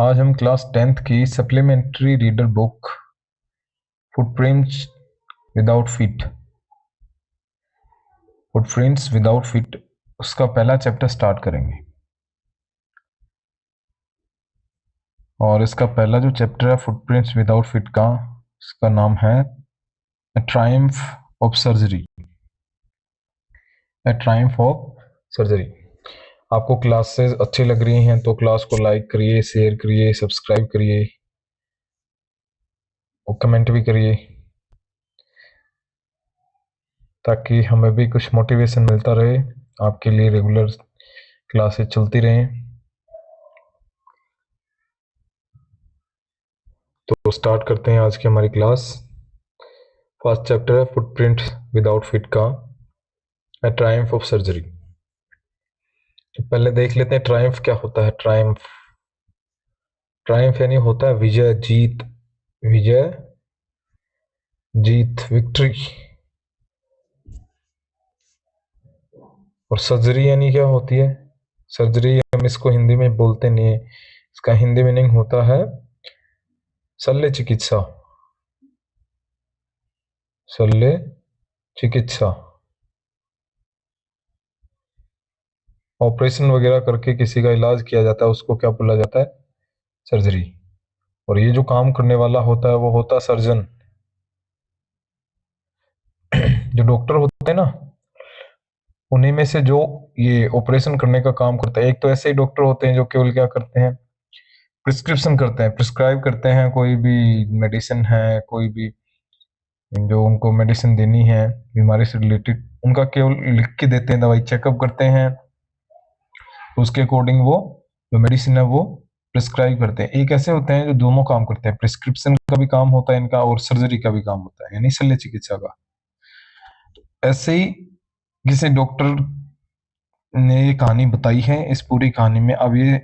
आज हम class 10th की supplementary reader book footprints without feet उसका पहला चैप्टर स्टार्ट करेंगे। और इसका पहला जो चैप्टर है फुटप्रिंट्स विदाउट फीट का, इसका नाम है ए ट्रायम्फ ऑफ सर्जरी। आपको क्लासेस अच्छी लग रही हैं तो क्लास को लाइक करिए, शेयर करिए, सब्सक्राइब करिए और कमेंट भी करिए, ताकि हमें भी कुछ मोटिवेशन मिलता रहे, आपके लिए रेगुलर क्लासेस चलती रहें। तो स्टार्ट करते हैं आज की हमारी क्लास। फर्स्ट चैप्टर है फुटप्रिंट विदाउट फीट का, ए ट्रायम्फ ऑफ सर्जरी। पहले देख लेते हैं ट्रायम्फ क्या होता है। ट्रायम्फ यानी होता है विजय, जीत, विक्ट्री। और सर्जरी यानी क्या होती है? सर्जरी हम इसको हिंदी में बोलते नहीं है, इसका हिंदी मीनिंग होता है शल्य चिकित्सा। ऑपरेशन वगैरह करके किसी का इलाज किया जाता है, उसको क्या बोला जाता है? सर्जरी। और ये जो काम करने वाला होता है वो होता है सर्जन। जो डॉक्टर होते हैं ना, उन्हीं में से जो ये ऑपरेशन करने का काम करता है। एक तो ऐसे ही डॉक्टर होते हैं जो केवल क्या करते हैं, प्रिस्क्रिप्शन करते हैं, प्रिस्क्राइब करते हैं कोई भी मेडिसिन है, कोई भी जो उनको मेडिसिन देनी है बीमारी से रिलेटेड, उनका केवल लिख के देते हैं, दवाई चेकअप करते हैं, उसके अकॉर्डिंग वो जो मेडिसिन है वो प्रिस्क्राइब करते हैं। एक ऐसे होते हैं जो दोनों काम करते हैं, प्रिस्क्रिप्शन का भी काम होता है इनका और सर्जरी का भी काम होता है, यानी शल्य चिकित्सा का। ऐसे ही किसी डॉक्टर ने ये कहानी बताई है, इस पूरी कहानी में अब ये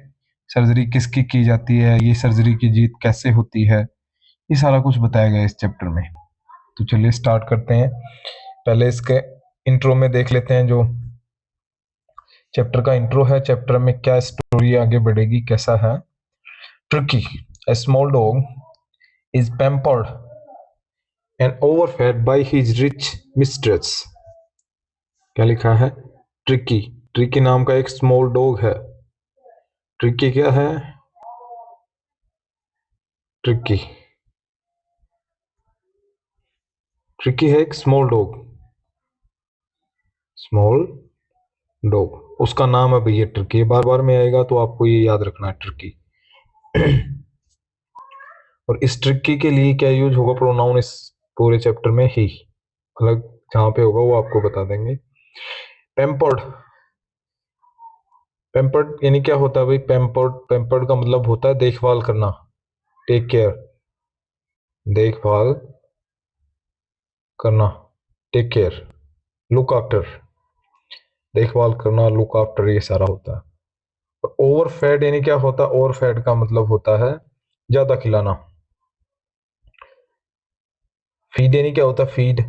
सर्जरी किसकी की जाती है, ये सर्जरी की जीत कैसे होती है, ये सारा कुछ बताया गया इस चैप्टर में। तो चलिए स्टार्ट करते हैं। पहले इसके इंट्रो में देख लेते हैं जो चैप्टर का इंट्रो है, चैप्टर में क्या स्टोरी आगे बढ़ेगी, कैसा है। Tricky, a small dog, is pampered and overfed by his rich mistress। क्या लिखा है? ट्रिकी नाम का एक स्मॉल डॉग है। ट्रिकी क्या है? ट्रिकी है एक स्मॉल डॉग, उसका नाम है भैया ट्रिकी। बार बार में आएगा तो आपको ये याद रखना है, ट्रिकी। और इस ट्रिकी के लिए क्या यूज होगा प्रोनाउन इस पूरे चैप्टर में? ही। अलग जहां पे होगा वो आपको बता देंगे। पैम्पर्ड यानी क्या होता है भाई? पैम्पर्ड का मतलब होता है देखभाल करना, टेक केयर, देखभाल करना, टेक केयर, लुक आफ्टर, देखभाल करना, लुक आफ्टर, ये सारा होता है। और ओवरफेड यानी क्या होता है? ओवरफेड का मतलब होता है ज्यादा खिलाना। फीड यानी क्या होता है? फीड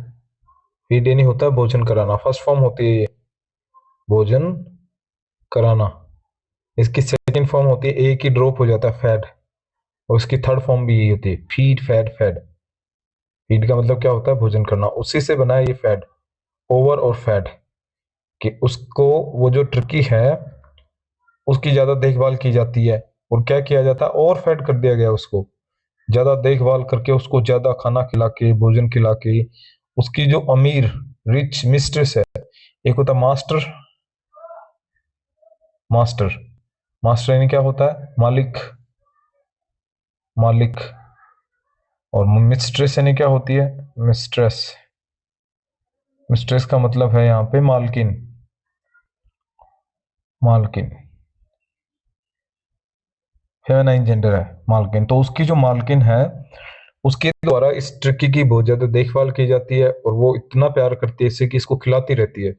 यानी होता है भोजन कराना। फर्स्ट फॉर्म होती है ये भोजन कराना। इसकी सेकंड फॉर्म होती है, एक ही ड्रॉप हो जाता है, फैड। और उसकी थर्ड फॉर्म भी यही होती है, फीड, फैड। फीड का मतलब क्या होता है? भोजन करना। उसी से बना है ये फैड, ओवर और फैड, कि उसको वो जो ट्रिकी है उसकी ज्यादा देखभाल की जाती है। और क्या किया जाता है? ओवर फैड कर दिया गया उसको, ज्यादा देखभाल करके, उसको ज्यादा खाना खिला के, भोजन खिला के। उसकी जो अमीर रिच मिस्ट्रेस है, एक होता मास्टर यानी क्या होता है? मालिक। और मिस्ट्रेस यानी क्या होती है? मिस्ट्रेस का मतलब है यहाँ पे मालकिन। फेमिनाइन जेंडर है मालकिन। तो उसकी जो मालकिन है उसके द्वारा इस ट्रिकी की बहुत ज्यादा देखभाल की जाती है, और वो इतना प्यार करती है इससे कि इसको खिलाती रहती है।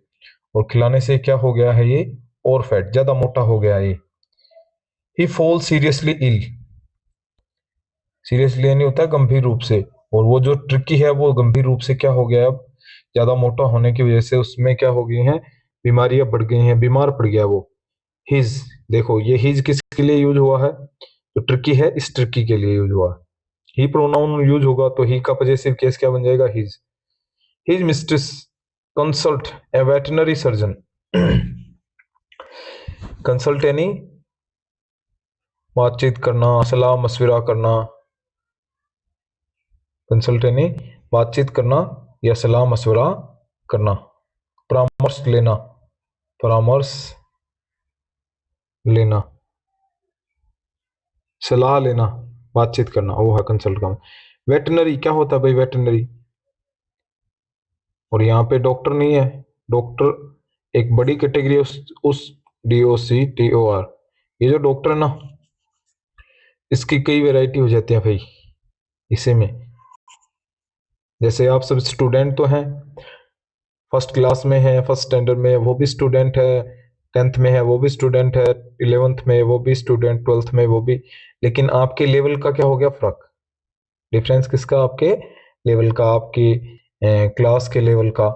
और खिलाने से क्या हो गया है ये? और फैट, ज्यादा मोटा हो गया है ये। ही फॉल सीरियसली इल। सीरियसली यानी होता है गंभीर रूप से। और वो जो ट्रिकी है वो गंभीर रूप से क्या हो गया? अब ज्यादा मोटा होने की वजह से उसमें क्या हो गई हैं? बीमारियां बढ़ गई हैं, बीमार पड़ गया वो। हिज, देखो ये हिज किसके लिए यूज हुआ है? जो ट्रिकी है इस ट्रिकी के लिए यूज हुआ। ही प्रोनाउन यूज होगा तो ही का पजेसिव केस क्या बन जाएगा, हिज मिस्ट्रेस कंसल्ट ए वेटनरी सर्जन। कंसल्ट यानी बातचीत करना, सलाह मशविरा करना। कंसल्ट यानी बातचीत करना या सलाह मशवरा करना, परामर्श लेना, परामर्श लेना, सलाह लेना, बातचीत करना, वो है कंसल्ट का। वेटनरी क्या होता है भाई, वेटनरी। और यहाँ पे डॉक्टर नहीं है, डॉक्टर एक बड़ी कैटेगरी उस DOCTOR। ये जो डॉक्टर है ना, इसकी कई वैरायटी हो जाती है भाई इसे में। जैसे आप सब स्टूडेंट तो हैं, फर्स्ट क्लास में है, फर्स्ट स्टैंडर्ड में वो भी स्टूडेंट है, 10th में है वो भी स्टूडेंट है, 11th में वो भी स्टूडेंट, 12th में वो भी। लेकिन आपके लेवल का क्या हो गया फर्क, डिफरेंस किसका, आपके लेवल का, आपकी क्लास के लेवल का।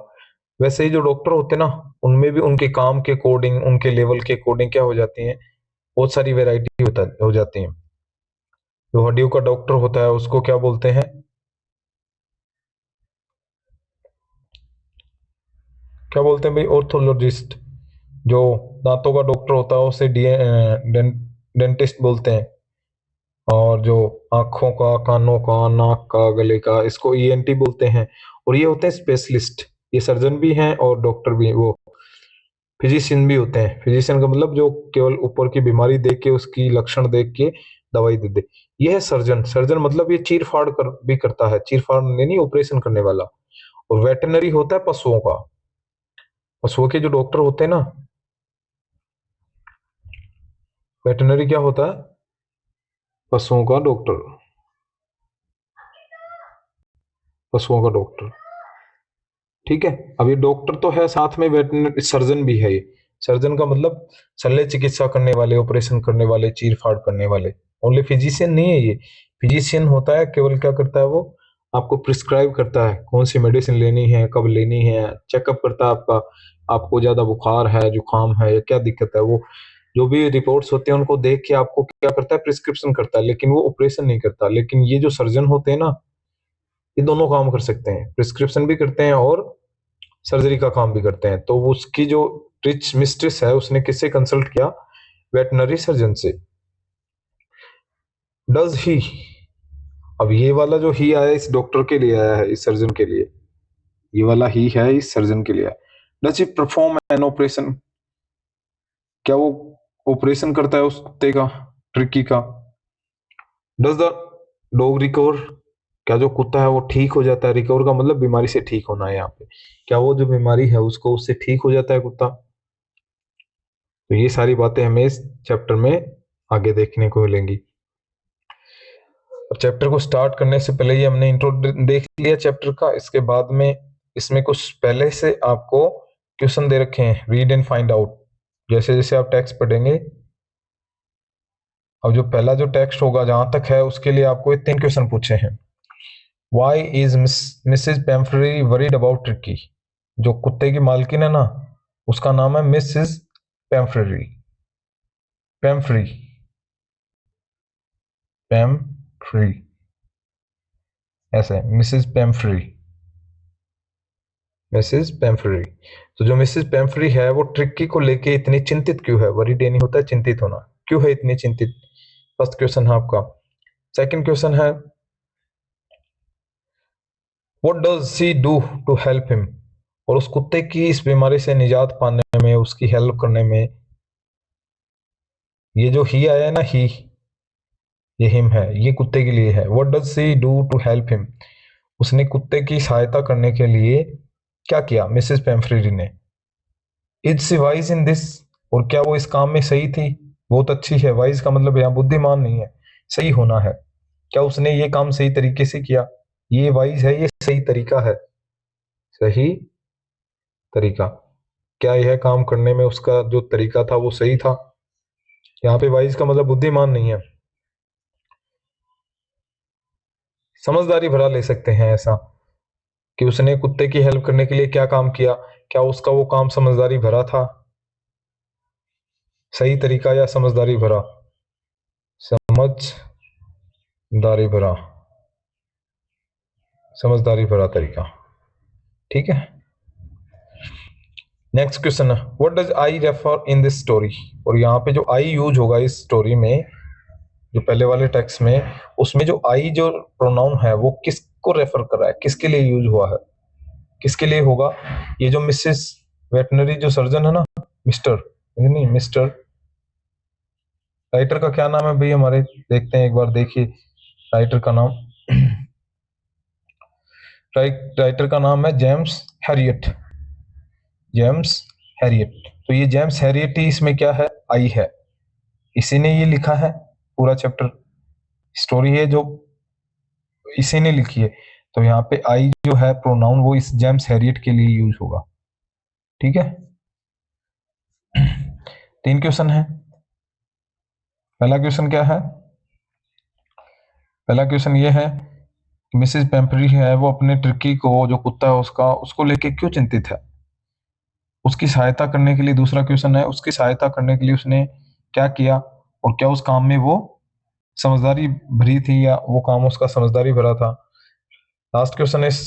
वैसे ही जो डॉक्टर होते हैं ना, उनमें भी उनके काम के अकॉर्डिंग, उनके लेवल के अकॉर्डिंग क्या हो जाती है, बहुत सारी वेराइटी हो जाती है। जो हड्डियों का डॉक्टर होता है उसको क्या बोलते हैं, क्या बोलते हैं भाई, ऑर्थोलॉजिस्ट। जो दांतों का डॉक्टर होता है उसे डेंटिस्ट बोलते हैं। और जो आंखों का, कानों का, नाक का, गले का, इसको ENT बोलते हैं। और ये होते हैं स्पेशलिस्ट, ये सर्जन भी हैं और डॉक्टर भी, वो फिजिशियन भी होते हैं। फिजिशियन का मतलब जो केवल ऊपर की बीमारी देख के, उसकी लक्षण देख के दवाई दे दे। ये है सर्जन। सर्जन मतलब ये चीर फाड़ भी करता है, चीर फाड़ नहीं, ऑपरेशन करने वाला। और वेटनरी होता है पशुओं का, पशुओं के जो डॉक्टर होते हैं ना, वेटनरी क्या होता है, पशुओं का डॉक्टर, पशुओं का डॉक्टर। ठीक है, अब ये डॉक्टर तो है, साथ में वेटनरी सर्जन भी है। ये सर्जन का मतलब शल्य चिकित्सा करने वाले, ऑपरेशन करने वाले, चीर फाड़ करने वाले। ओनली फिजिशियन नहीं है ये। फिजिशियन होता है केवल क्या करता है, वो आपको प्रिस्क्राइब करता है कौन सी मेडिसिन लेनी है, कब लेनी है, चेकअप करता है आपका, आपको ज्यादा बुखार है, जुकाम है या क्या दिक्कत है, वो जो भी रिपोर्ट्स होते हैं उनको देख के आपको क्या करता है, प्रिस्क्रिप्शन करता है, लेकिन वो ऑपरेशन नहीं करता। लेकिन ये जो सर्जन होते हैं ना, ये दोनों काम कर सकते हैं, प्रिस्क्रिप्शन भी करते हैं और सर्जरी का काम भी करते हैं। तो उसकी जो रिच मिस्ट्रेस है उसने किससे कंसल्ट किया, वेटनरी सर्जन से। डज ही, अब ये वाला जो ही आया इस डॉक्टर के लिए आया है, इस सर्जन के लिए, ये वाला ही है इस सर्जन के लिए। Does he perform an operation, क्या वो ऑपरेशन करता है उस कुत्ते का, ट्रिकी का। डज द डॉग रिकवर, क्या जो कुत्ता है वो ठीक हो जाता है, रिकवर का मतलब बीमारी से ठीक होना है यहाँ पे, क्या वो जो बीमारी है उसको, उससे ठीक हो जाता है कुत्ता। तो ये सारी बातें हमें इस चैप्टर में आगे देखने को मिलेंगी। चैप्टर को स्टार्ट करने से पहले ही हमने इंट्रो देख लिया चैप्टर का। इसके बाद में इसमें कुछ पहले से आपको क्वेश्चन दे रखे हैं, रीड एंड फाइंड आउट। जैसे जैसे आप टेक्स्ट पढ़ेंगे, अब जो पहला जो टेक्स्ट होगा जहां तक है उसके लिए आपको ये 3 क्वेश्चन पूछे हैं। Why is Mrs Pumphrey worried about Tricki, जो कुत्ते की मालकिन है ना, उसका नाम है मिसेज पेम्फ्री, पेम्फ्री, पेम्फ्री, ऐसे मिसेज पेम्फ्री, मिसेज पेम्फ्री। तो जो मिसेज पेम्फ्री है वो ट्रिकी को लेके इतनी चिंतित क्यों है, वरीड यानी होता है चिंतित होना, क्यों है इतनी चिंतित, फर्स्ट क्वेश्चन है आपका। सेकंड क्वेश्चन है what does she do to help him, और उस कुत्ते की इस बीमारी से निजात पाने में, उसकी हेल्प करने में। ये जो ही आया है ना, ही, ये हिम है, ये कुत्ते के लिए है। What does she do to help him, उसने कुत्ते की सहायता करने के लिए क्या किया मिसेस पेम्फ्री ने। Is she wise in this, और क्या वो इस काम में सही थी, बहुत अच्छी है। वाइज का मतलब यहाँ बुद्धिमान नहीं है, सही होना है। क्या उसने ये काम सही तरीके से किया, ये वाइज है, ये सही तरीका है, सही तरीका। क्या यह काम करने में उसका जो तरीका था वो सही था। यहाँ पे वाइज का मतलब बुद्धिमान नहीं है, समझदारी भरा ले सकते हैं ऐसा, कि उसने कुत्ते की हेल्प करने के लिए क्या काम किया, क्या उसका वो काम समझदारी भरा था, सही तरीका या समझदारी भरा, समझदारी भरा तरीका। ठीक है, नेक्स्ट क्वेश्चन है what does I refer in this story. और यहाँ पे जो आई यूज होगा इस स्टोरी में, जो पहले वाले टेक्स्ट में, उसमें जो आई जो प्रोनाउन है वो किसको रेफर कर रहा है, किसके लिए यूज हुआ है, किसके लिए होगा। ये जो मिसेस वेटनरी जो सर्जन है ना, मिस्टर नहीं मिस्टर, राइटर का क्या नाम है भाई हमारे, देखते हैं एक बार, देखिए राइटर का नाम राइटर का नाम है जेम्स हैरियट। जेम्स हैरियट, तो ये जेम्स हैरियट ही इसमें क्या है, आई है, इसी ने ये लिखा है पूरा चैप्टर, स्टोरी है जो इसी ने लिखी है। तो यहाँ पे आई जो है प्रोनाउन वो इस जेम्स हैरियट के लिए यूज होगा। ठीक है, 3 क्वेश्चन है। पहला क्वेश्चन क्या है, पहला क्वेश्चन ये है कि मिसेस पेम्परी है वो अपने टर्की को, जो कुत्ता है उसका, उसको लेके क्यों चिंतित है, उसकी सहायता करने के लिए। दूसरा क्वेश्चन है उसकी सहायता करने के लिए उसने क्या किया, और क्या उस काम में वो समझदारी भरी थी, या वो काम उसका समझदारी भरा था। लास्ट क्वेश्चन इस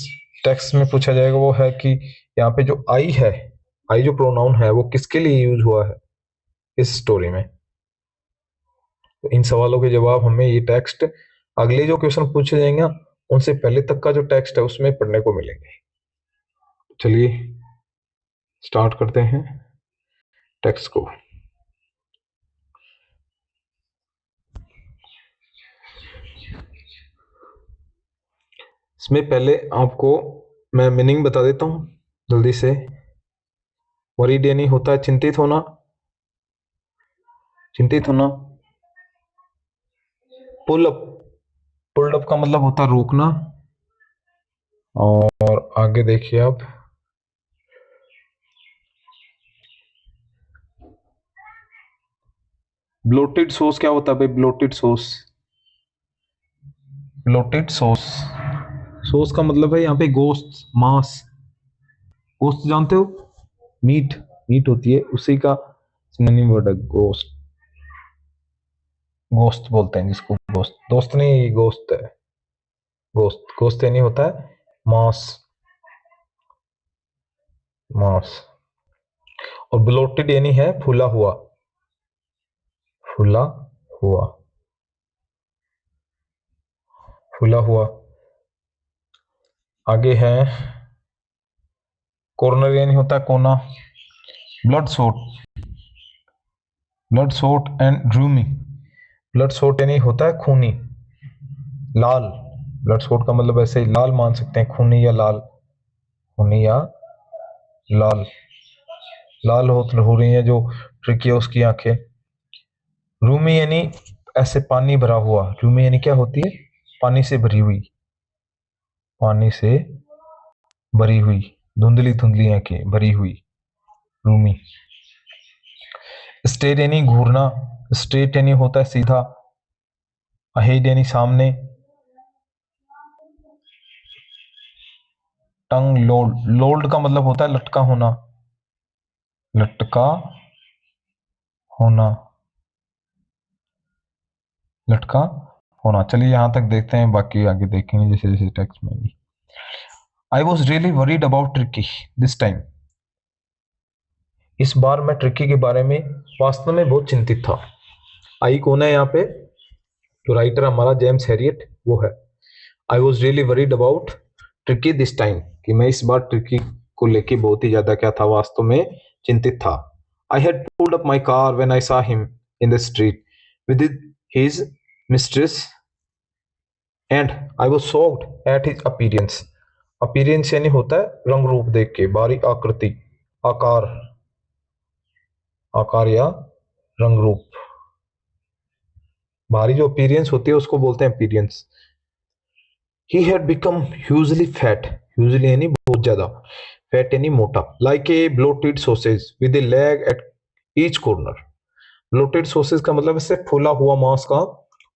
टेक्स्ट में पूछा जाएगा वो है कि यहाँ पे जो आई है, आई जो प्रोनाउन है वो किसके लिए यूज हुआ है इस स्टोरी में। तो इन सवालों के जवाब हमें ये टेक्स्ट, अगले जो क्वेश्चन पूछे जाएंगे उनसे पहले तक का जो टेक्स्ट है उसमें पढ़ने को मिलेंगे। चलिए स्टार्ट करते हैं टेक्स्ट को। इसमें पहले आपको मैं मीनिंग बता देता हूं जल्दी से। वरीड यानी होता है चिंतित होना, चिंतित होना। पुल अप, पुल्ड अप का मतलब होता है रोकना। और आगे देखिए आप, ब्लोटेड सॉस क्या होता है भाई, bloated sauce, bloated sauce, sauce का मतलब है यहाँ पे गोश्त, मांस, गोश्त जानते हो, मीट, मीट होती है उसी का सिनोनिम वर्ड है गोश्त, गोश्त बोलते हैं जिसको, गोश्त, दोस्त नहीं गोश्त है, गोश्त, गोश्त यानी होता है मांस, मांस। और ब्लोटेड यानी है फूला हुआ, फूला हुआ, फूला हुआ। आगे है कॉर्नर यानी होता है कोना, bloodshot, bloodshot and rheumy, bloodshot यानी होता है खूनी, लाल, ब्लड सोट का मतलब ऐसे ही लाल मान सकते हैं, खूनी या लाल, खूनी या लाल, लाल हो रही है जो ट्रिकी है उसकी आंखें। रूमी यानी ऐसे पानी भरा हुआ, रूमी यानी क्या होती है, पानी से भरी हुई, पानी से भरी हुई, धुंधली धुंधली आंखें भरी हुई, रूमी। स्ट्रेट यानी घूरना, स्ट्रेट यानी होता है सीधा, अहेड यानी सामने, टंग लोल्ड, लोल्ड का मतलब होता है लटका होना, लटका होना, लटका होना। चलिए यहां तक देखते हैं, बाकी आगे देखेंगे जैसे जैसे टेक्स्ट में भी। I was really worried about tricky this time, इस बार मैं ट्रिकी के बारे में वास्तव में बहुत चिंतित था। आई कौन है यहाँ पे, जो राइटर हमारा जेम्स हैरियट वो है। I was really worried about tricky this time, कि मैं इस बार ट्रिकी को लेके बहुत ही ज्यादा क्या था, वास्तव में चिंतित था। I had pulled up my car when I saw him in the street with his mistress and I was shocked at his appearance. Appearance यानी होता है रंग रूप देख के, बारी आकृति, आकार, आकार या रंग रूप, बाहरी जो अपीयरेंस होती है उसको बोलते हैं appearance. He had become hugely fat, hugely यानी बहुत ज्यादा, फैट यानी मोटा, like a bloated sausage with A leg at each corner. Bloated sausage का मतलब इससे फूला हुआ मांस का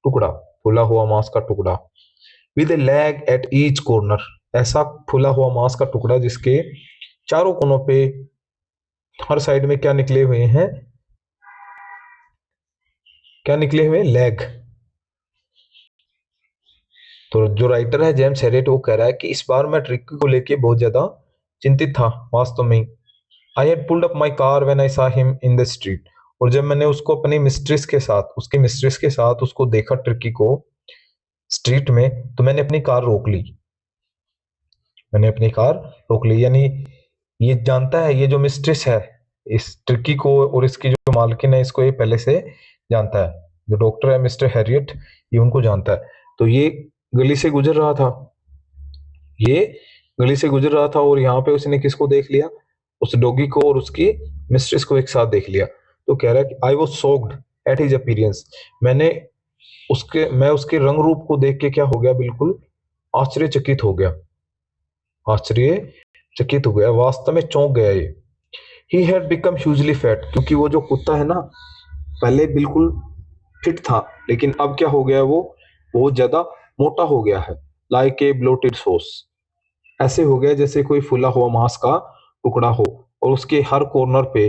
टुकड़ा, फूला हुआ मांस का टुकड़ा, with A leg at each corner, ऐसा फूला हुआ मांस का टुकड़ा जिसके चारों कोनों पे, हर साइड में क्या निकले हुए हैं, क्या निकले हुए, लेग, तो जो राइटर है जेम्स हैरियट वो कह रहा है कि इस बार मैं ट्रिकी को लेके बहुत ज्यादा चिंतित था वास्तव में। I had pulled up my car when I saw him in the street. और जब मैंने उसको अपनी मिस्ट्रेस के साथ उसकी मिस्ट्रेस के साथ उसको देखा ट्रिकी को स्ट्रीट में, तो मैंने अपनी कार रोक ली। मैंने अपनी कार रोक ली, यानी ये जानता है, ये जो मिस्ट्रेस है इस ट्रिकी को और इसकी जो मालकिन है इसको ये पहले से जानता है। जो डॉक्टर है मिस्टर हैरियट ये उनको जानता है। तो ये गली से गुजर रहा था, ये गली से गुजर रहा था और यहाँ पे उसने किसको देख लिया, उस डॉगी को और उसकी मिस्ट्रेस को एक साथ देख लिया। तो कह रहा है कि I was shocked at his appearance. मैं उसके रंग रूप को देख के क्या हो गया, बिल्कुल आश्चर्यचकित हो गया, आश्चर्यचकित हो गया, वास्तव में चौंक गया ये। He had become hugely fat, क्योंकि वो जो कुत्ता है ना पहले बिल्कुल फिट था, लेकिन अब क्या हो गया, वो बहुत ज्यादा मोटा हो गया है। लाइक ए ब्लोटेड सॉस, ऐसे हो गया जैसे कोई फूला हुआ मांस का टुकड़ा हो और उसके हर कॉर्नर पे,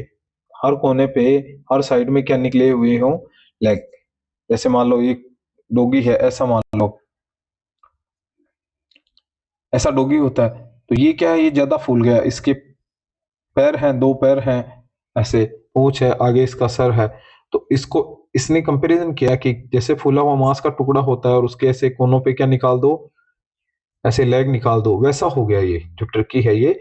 हर कोने पे, हर साइड में क्या निकले हुए हो, लेग। जैसे मान लो ये डोगी है, ऐसा मान लो ऐसा डोगी होता है, तो ये क्या है, ये ज्यादा फूल गया, इसके पैर हैं, दो पैर हैं, ऐसे पूंछ है, आगे इसका सर है। तो इसको इसने कंपैरिजन किया कि जैसे फूला हुआ मांस का टुकड़ा होता है और उसके ऐसे कोनों पे क्या निकाल दो, ऐसे लेग निकाल दो, वैसा हो गया ये जो टर्की है, ये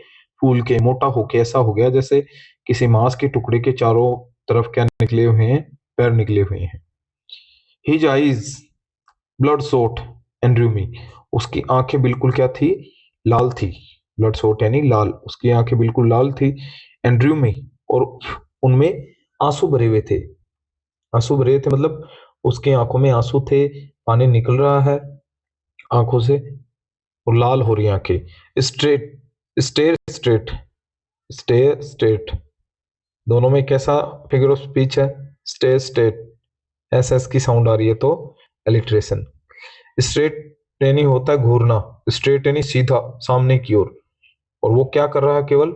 फूल के मोटा होके ऐसा हो गया जैसे किसी मांस के टुकड़े के चारों तरफ क्या निकले हुए हैं, पैर निकले हुए हैं। His eyes bloodshot and rheumy, उसकी आंखें बिल्कुल क्या थी, लाल थी। ब्लड सोट यानी लाल, उसकी आंखें बिल्कुल लाल थी। एंड ड्रूमी, और उनमें आंसू भरे हुए थे। आंसू भरे थे मतलब उसकी आंखों में आंसू थे, पानी निकल रहा है आंखों से और लाल हो रही आंखें। Straight stare straight stare straight, दोनों में कैसा फिगर ऑफ स्पीच है, स्टेयर स्टेट, एस एस की साउंड आ रही है तो एलिट्रेशन। स्ट्रेट यानी होता है घूरना, स्ट्रेट यानी सीधा सामने की ओर। और वो क्या कर रहा है, केवल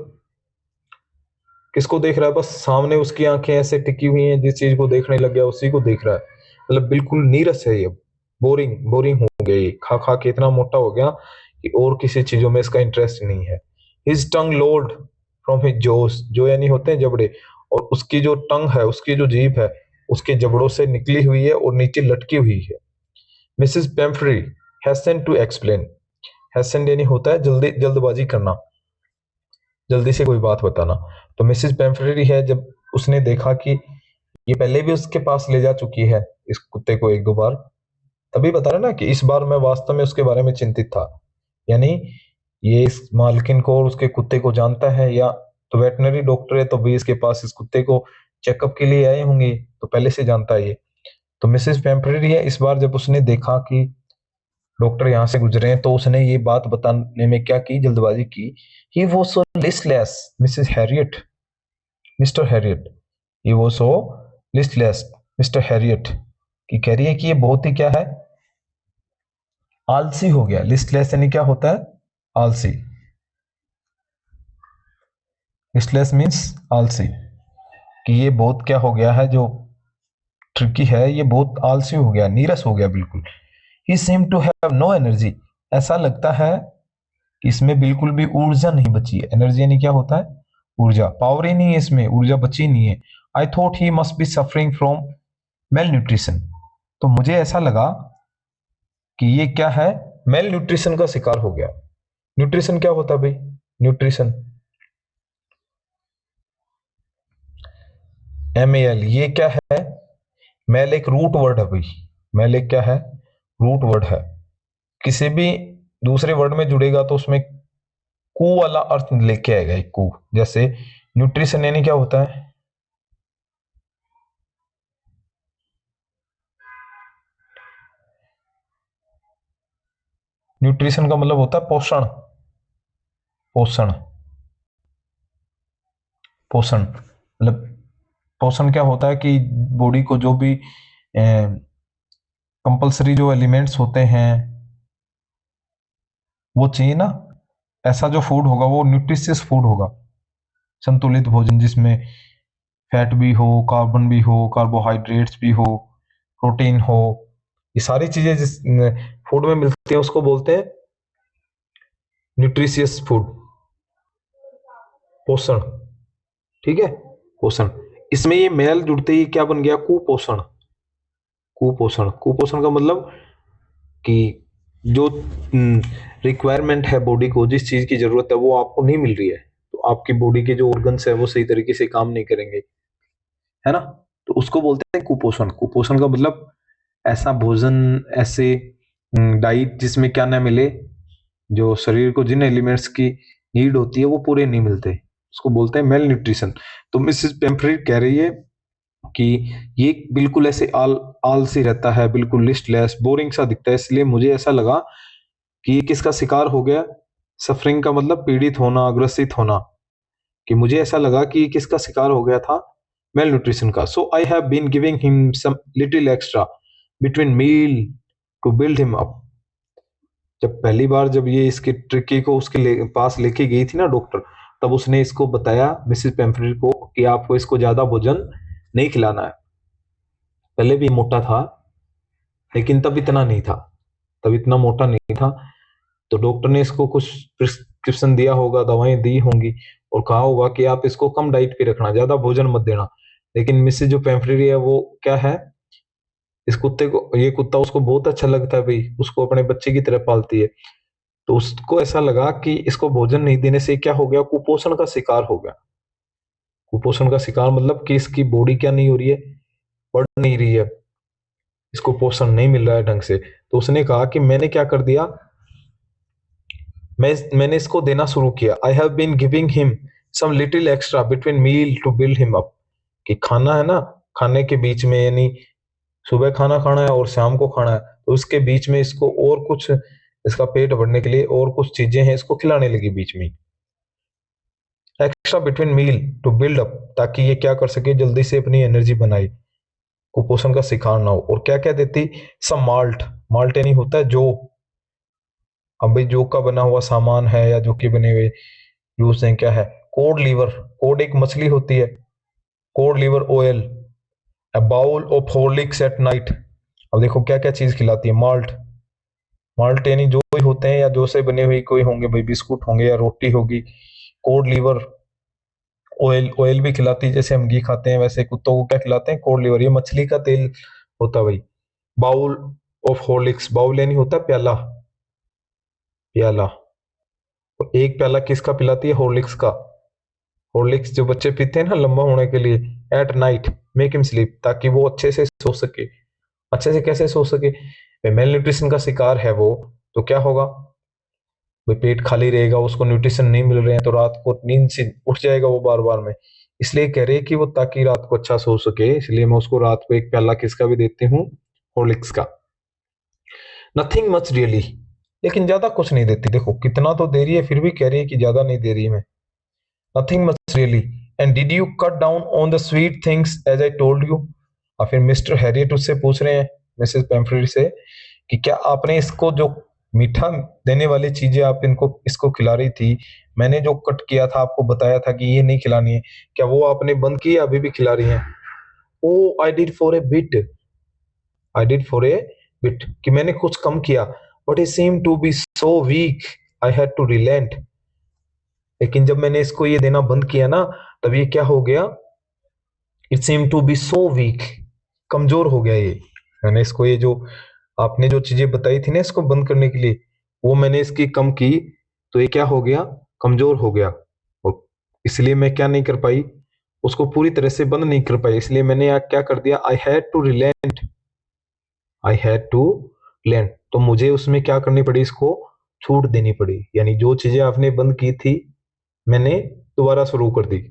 किसको देख रहा है, बस सामने उसकी आंखें ऐसे टिकी हुई हैं, जिस चीज को देखने लग गया उसी को देख रहा है। मतलब बिल्कुल नीरस है ये, बोरिंग बोरिंग हो गया ये, खा खा के इतना मोटा हो गया कि और किसी चीजों में इसका इंटरेस्ट नहीं है। His tongue lolled from his jaws, जो यानी होते हैं जबड़े, और उसकी जो टंग है, उसकी जो जीभ है उसके जबड़ों से निकली हुई है और नीचे लटकी हुई है। Mrs Pumphrey hastened to explain, hastened यानी होता है जल्दी, जल्दबाजी करना, जल्दी से कोई बात बताना। तो मिसेस पेम्फ्रेरी है, जब उसने देखा कि ये पहले भी उसके पास ले जा चुकी है इस कुत्ते को एक दो बार, तभी बता रहा ना कि इस बार मैं वास्तव में उसके बारे में चिंतित था। यानी ये इस मालकिन को और उसके कुत्ते को जानता है, या तो वेटनरी डॉक्टर है तो भी इसके पास इस कुत्ते को चेकअप के लिए आए होंगे, तो पहले से जानता है ये। तो मिसेस पेम्फ्रेरी है, इस बार जब उसने देखा कि डॉक्टर यहाँ से गुजरे हैं, तो उसने ये बात बताने में क्या की, जल्दबाजी की। He was so listless Mrs Herriot, Mr Herriot, he was so listless mister Harriet, की कह रही है कि ये बहुत ही क्या है, आलसी हो गया। लिस्टलेस यानी क्या होता है, आलसी। लिस्टलेस मीन्स आलसी, कि ये बहुत क्या हो गया है, जो ट्रिकी है ये बहुत आलसी हो गया, नीरस हो गया बिल्कुल। He seam to have no energy, ऐसा लगता है कि इसमें बिल्कुल भी ऊर्जा नहीं बची है। एनर्जी यानी क्या होता है, ऊर्जा, पावर ही नहीं है इसमें, ऊर्जा बची नहीं है। I thought he must be suffering from mail nutrition, तो मुझे ऐसा लगा कि ये क्या है, मेल न्यूट्रिशन का शिकार हो गया। न्यूट्रिशन क्या होता है भाई, न्यूट्रिशन MAL, ये क्या है, मेल एक रूट वर्ड है भाई। मेल एक क्या है, रूट वर्ड है। किसी भी दूसरे वर्ड में जुड़ेगा तो उसमें कू वाला अर्थ लेके आएगा, एक कू। जैसे न्यूट्रिशन यानी क्या होता है, न्यूट्रिशन का मतलब होता है पोषण, पोषण, पोषण मतलब पोषण क्या होता है कि बॉडी को जो भी कंपलसरी जो एलिमेंट्स होते हैं वो चाहिए ना, ऐसा जो फूड होगा वो न्यूट्रिशियस फूड होगा, संतुलित भोजन जिसमें फैट भी हो, कार्बन भी हो, कार्बोहाइड्रेट्स भी हो, प्रोटीन हो, ये सारी चीजें जिस फूड में मिलती है उसको बोलते हैं न्यूट्रिशियस फूड, पोषण। ठीक है, पोषण। इसमें ये मेल जुड़ते ही क्या बन गया, कुपोषण। कुपोषण, कुपोषण का मतलब कि जो रिक्वायरमेंट है बॉडी को, जिस चीज की जरूरत है वो आपको नहीं मिल रही है, तो आपकी बॉडी के जो ऑर्गन्स है वो सही तरीके से काम नहीं करेंगे, है ना। तो उसको बोलते हैं कुपोषण। कुपोषण का मतलब ऐसा भोजन, ऐसे डाइट जिसमें क्या ना मिले, जो शरीर को जिन एलिमेंट्स की नीड होती है वो पूरे नहीं मिलते, उसको बोलते हैं मेल न्यूट्रिशन। तो मिसेस पेम्फ्री कह रही है कि ये बिल्कुल ऐसे आलसी रहता है, बिल्कुल लिस्टलेस, बोरिंग सा दिखता है, इसलिए मुझे ऐसा लगा कि ये किसका शिकार हो गया। सफरिंग का मतलब पीड़ित होना, ग्रसित होना। कि मुझे ऐसा लगा कि ये किसका शिकार हो गया था, मेल न्यूट्रिशन का। So I have been giving him some little extra between meal to build him up. जब पहली बार जब ये इसके ट्रिकी को उसके पास लेके गई थी ना डॉक्टर, तब उसने इसको बताया मिसेस पेम्फ्री को कि आपको इसको ज्यादा भोजन नहीं खिलाना है। पहले भी मोटा था लेकिन तब इतना नहीं था, तब इतना मोटा नहीं था। तो डॉक्टर ने इसको कुछ प्रिस्क्रिप्शन दिया होगा, दवाएं दी होंगी और कहा होगा कि आप इसको कम डाइट पे रखना, ज्यादा भोजन मत देना। लेकिन मिसेस जो पेम्फ्रेरी है वो क्या है, इस कुत्ते को, ये कुत्ता उसको बहुत अच्छा लगता है भाई, उसको अपने बच्चे की तरह पालती है। तो उसको ऐसा लगा कि इसको भोजन नहीं देने से क्या हो गया, कुपोषण का शिकार हो गया। कुपोषण का शिकार मतलब कि इसकी बॉडी क्या नहीं हो रही है, बढ़ नहीं रही है, इसको पोषण नहीं मिल रहा है ढंग से। तो उसने कहा कि मैंने क्या कर दिया, मैंने इसको देना शुरू किया। I have been giving him some little extra between meal to build him up. कि खाना है ना, खाने के बीच में, यानी सुबह खाना खाना है और शाम को खाना है, तो उसके बीच में इसको और कुछ, इसका पेट भरने के लिए और कुछ चीजें हैं इसको खिलाने लगी बीच में, extra between meal to build up, ताकि ये क्या कर सके, जल्दी से अपनी एनर्जी बनाए, कुपोषण का शिकार ना हो। और क्या क्या देती, सब माल्ट। माल्ट यानी होता है जो, अब भाई जो का बना हुआ सामान है या जो के बने हुए यूज हैं, क्या है, कोड लीवर। कोड एक मछली होती है, cod liver oil, a bowl of Horlicks at night. अब देखो क्या क्या चीज खिलाती है, माल्ट। माल्ट यानी जो भी होते हैं या जो से बने हुए कोई होंगे भाई, बिस्कुट होंगे या रोटी होगी। कोड लीवर ऑयल, ऑयल भी खिलाती है, जैसे हम घी खाते हैं वैसे कुत्तों को क्या खिलाते हैं, कोड लीवर, ये मछली का तेल होता है भाई। बाउल ऑफ हॉर्लिक्स, बाउल यानी होता है प्याला, प्याला। तो एक प्याला किसका पिलाती है, हॉर्लिक्स का। हॉर्लिक्स जो बच्चे पीते हैं ना लंबा होने के लिए, at night make him sleep, ताकि वो अच्छे से सो सके। अच्छे से कैसे सो सके, मेल न्यूट्रिशन का शिकार है वो, तो क्या होगा भाई, पेट खाली रहेगा, उसको न्यूट्रिशन नहीं मिल रहे हैं, तो रात को नींद से उठ जाएगा वो बार बार में। इसलिए कह रहे हैं कि वो ताकि रात को अच्छा सो सके, इसलिए मैं उसको रात को एक प्याला किसका भी देती हूँ, हॉर्लिक्स का। नथिंग मच रियली, लेकिन ज्यादा कुछ नहीं देती, देखो कितना तो दे रही है, फिर भी कह रही है कि ज्यादा नहीं दे रही मैं। Nothing much really. And did you cut down on the sweet things as I told you. और फिर मिस्टर हैरियट उससे पूछ रहे हैं, मिसेस पेम्फ्रेरी से, कि क्या आपने इसको जो मीठा देने वाली चीजें आप इनको इसको खिला रही थी, मैंने जो कट किया था, आपको बताया था कि ये नहीं खिलानी है, क्या वो आपने बंद की या अभी भी खिला रही हैं। Oh I did for a bit, I did for a bit, कि मैंने कुछ कम किया, but he seam to be so weak I had to relent. लेकिन जब मैंने इसको ये देना बंद किया ना, तब ये क्या हो गया, it seem to be so weak, कमजोर हो गया ये। मैंने इसको ये जो आपने जो चीजें बताई थी ना इसको बंद करने के लिए, वो मैंने इसकी कम की, तो ये क्या हो गया, कमजोर हो गया। और इसलिए मैं क्या नहीं कर पाई, उसको पूरी तरह से बंद नहीं कर पाई, इसलिए मैंने क्या कर दिया, I had to relent, I had to relent. तो मुझे उसमें क्या करनी पड़ी, इसको छूट देनी पड़ी, यानी जो चीजें आपने बंद की थी मैंने दोबारा शुरू कर दी।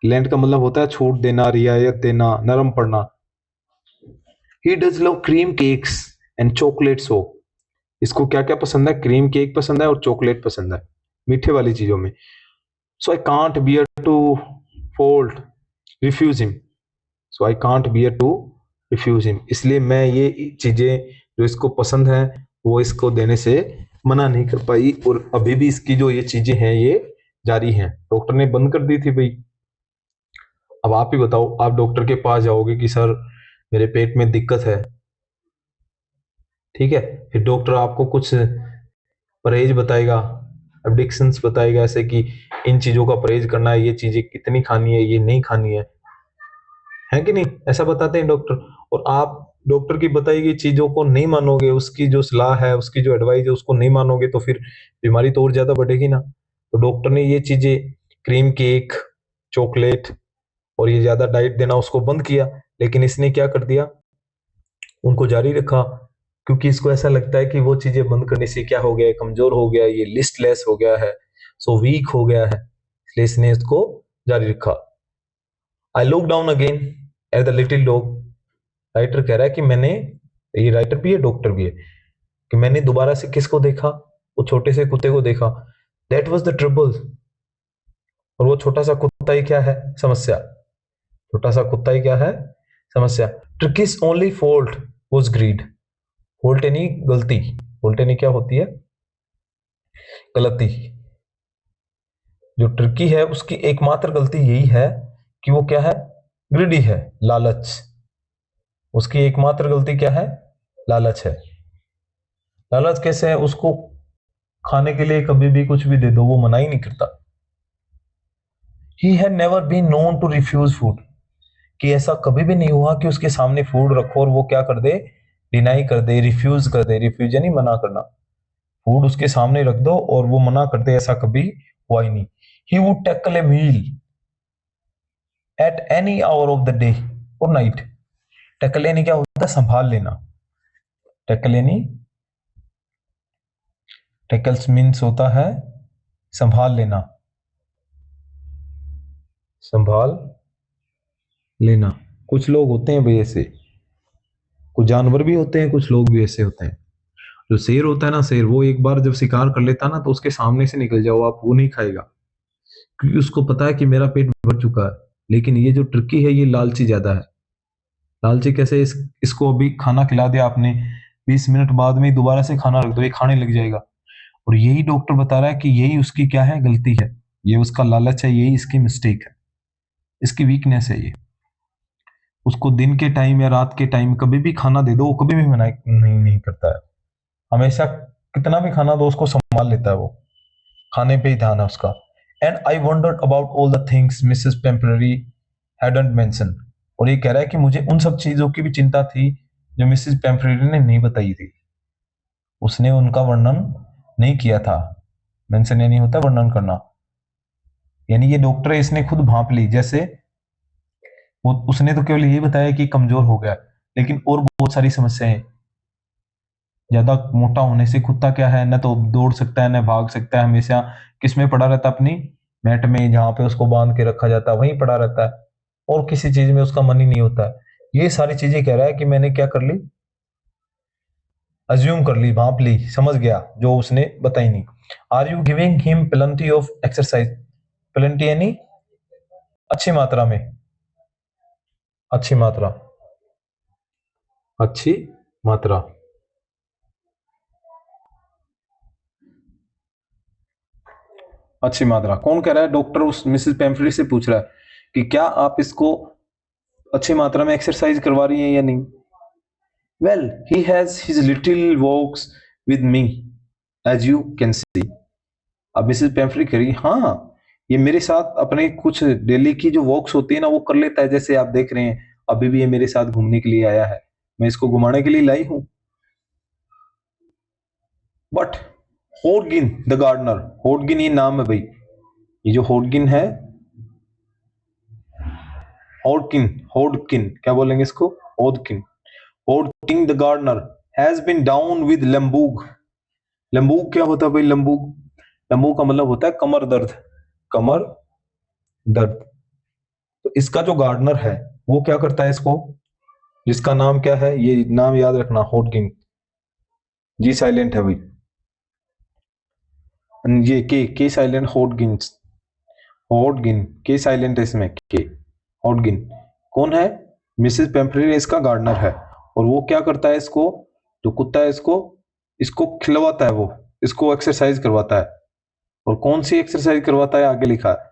लेंट का मतलब होता है छूट देना, रियायत देना, नरम पड़ना। He does love cream cakes and chocolate सो। इसको क्या क्या पसंद है, क्रीम केक पसंद है और चॉकलेट पसंद है, मीठे वाली चीजों में। So I can't bear to fold refuse him, so I can't bear to refuse him, इसलिए मैं ये चीजें जो इसको पसंद है वो इसको देने से मना नहीं कर पाई, और अभी भी इसकी जो ये चीजें हैं ये जारी हैं। डॉक्टर ने बंद कर दी थी भाई। अब आप ही बताओ, आप डॉक्टर के पास जाओगे कि सर मेरे पेट में दिक्कत है, ठीक है। फिर डॉक्टर आपको कुछ परहेज बताएगा, एडिक्शंस बताएगा, ऐसे कि इन चीजों का परहेज करना है, ये चीजें कितनी खानी है, ये नहीं खानी है कि नहीं, ऐसा बताते हैं डॉक्टर। और आप डॉक्टर की बताई गई चीजों को नहीं मानोगे, उसकी जो सलाह है, उसकी जो एडवाइस है उसको नहीं मानोगे, तो फिर बीमारी तो और ज्यादा बढ़ेगी ना। तो डॉक्टर ने ये चीजें, क्रीम केक, चॉकलेट और ये ज्यादा डाइट देना उसको बंद किया, लेकिन इसने क्या कर दिया, उनको जारी रखा, क्योंकि इसको ऐसा लगता है कि वो चीजें बंद करने से क्या हो गया है, कमजोर हो गया है, ये लिस्टलेस हो गया है, सो वीक हो गया है, इसलिए इसने इसको जारी रखा। I look down again at the little dog. Writer कह रहा है कि मैंने, ये राइटर भी है डॉक्टर भी है, कि मैंने दोबारा से किसको देखा, वो छोटे से कुत्ते को देखा। That was the trouble. और वो छोटा सा कुत्ता ही क्या है, समस्या। छोटा सा कुत्ता ही क्या है, समस्या। Tricki's only fault was greed. Fault यानी गलती, फॉल्ट यानी क्या होती है, गलती। जो ट्रिकी है उसकी एकमात्र गलती यही है कि वो क्या है, ग्रीडी है, लालच। उसकी एकमात्र गलती क्या है, लालच है। लालच कैसे है, उसको खाने के लिए कभी भी कुछ भी दे दो वो मना ही नहीं करता। He had never been known to refuse food, कि ऐसा कभी भी नहीं हुआ कि उसके सामने फूड रखो और वो क्या कर दे, डिनाई कर दे, रिफ्यूज कर दे। रिफ्यूज यानी मना करना। फूड उसके सामने रख दो और वो मना कर दे, ऐसा कभी हुआ ही नहीं। He would tackle a meal at any hour of the day और नाइट। टैकल यानी क्या होता है, संभाल लेना। टैकल यानी, टैकल्स मीन्स होता है संभाल लेना, संभाल लेना। कुछ लोग होते हैं भाई ऐसे, कुछ जानवर भी होते हैं, कुछ लोग भी ऐसे होते हैं। जो शेर होता है ना, शेर, वो एक बार जब शिकार कर लेता है ना, तो उसके सामने से निकल जाओ आप, वो नहीं खाएगा, क्योंकि उसको पता है कि मेरा पेट भर चुका है। लेकिन ये जो ट्रिकी है, ये लालची ज्यादा है। लालची कैसे, इसको अभी खाना खिला दिया आपने, 20 मिनट बाद में दोबारा से खाना रख दो, ये खाने लग जाएगा। और यही डॉक्टर बता रहा है कि यही उसकी क्या है, गलती है। ये उसका लालच है, यही इसकी मिस्टेक है, इसकी वीकनेस है ये। उसको दिन के टाइम या रात के टाइम कभी भी खाना दे दो, वो कभी भी मना नहीं करता है। हमेशा कितना भी खाना दो उसको संभाल लेता है वो, खाने पे ही ध्यान है उसका। And I wondered about all the things Mrs Pumphrey hadn't mentioned. और ये कह रहा है कि मुझे उन सब चीजों की भी चिंता थी जो मिसेस पेम्पररी ने नहीं बताई थी। उसने उनका वर्णन नहीं किया था। मेंशन यानी होता है वर्णन करना, यानी ये डॉक्टर है, इसने खुद भांप ली। जैसे वो, उसने तो केवल यही बताया कि कमजोर हो गया, लेकिन और बहुत सारी समस्याएं हैं। ज्यादा मोटा होने से कुत्ता क्या है, न तो दौड़ सकता है न भाग सकता है, हमेशा किस में पड़ा रहता है, अपनी मैट में, जहां पे उसको बांध के रखा जाता है वहीं पड़ा रहता है, और किसी चीज में उसका मन ही नहीं होता है। ये सारी चीजें कह रहा है कि मैंने क्या कर ली, अज्यूम कर ली, भांप ली, समझ गया जो उसने बताई नहीं। Are you giving him plenty of exercise. Plenty यानी अच्छी मात्रा में, अच्छी मात्रा, अच्छी मात्रा, अच्छी मात्रा। कौन कह रहा है, डॉक्टर उस मिसेस पेम्फ्री से पूछ रहा है कि क्या आप इसको अच्छी मात्रा में एक्सरसाइज करवा रही हैं या नहीं। Well he has his little walks with me as you can see. अब मिसेस पेम्फ्री कह रही, हाँ ये मेरे साथ अपने कुछ डेली की जो वॉक्स होती है ना वो कर लेता है, जैसे आप देख रहे हैं अभी भी ये मेरे साथ घूमने के लिए आया है, मैं इसको घुमाने के लिए लाई हूं। बट होडगिन द गार्डनर, होडगिन ये नाम है भाई, ये जो होडगिन है, होडकिन, होडकिन क्या बोलेंगे इसको, Hodgkin, Hodgkin the gardener has been down with lumbago. Lumbago क्या होता है भाई, लंबूग, लंबूग का मतलब होता है कमर दर्द, कमर दर्द। तो इसका जो गार्डनर है वो क्या करता है इसको, जिसका नाम क्या है, ये नाम याद रखना, होडकिन, जी साइलेंट है भाई, ये के साइलेंट, होडगिन, होडगिन के साइलेंट है इसमें, के, होडगिन कौन है, मिसेस पेम्परेरी इसका गार्डनर है। और वो क्या करता है इसको, जो कुत्ता है इसको, इसको खिलवाता है, वो इसको एक्सरसाइज करवाता है। और कौन सी एक्सरसाइज करवाता है, आगे लिखा है,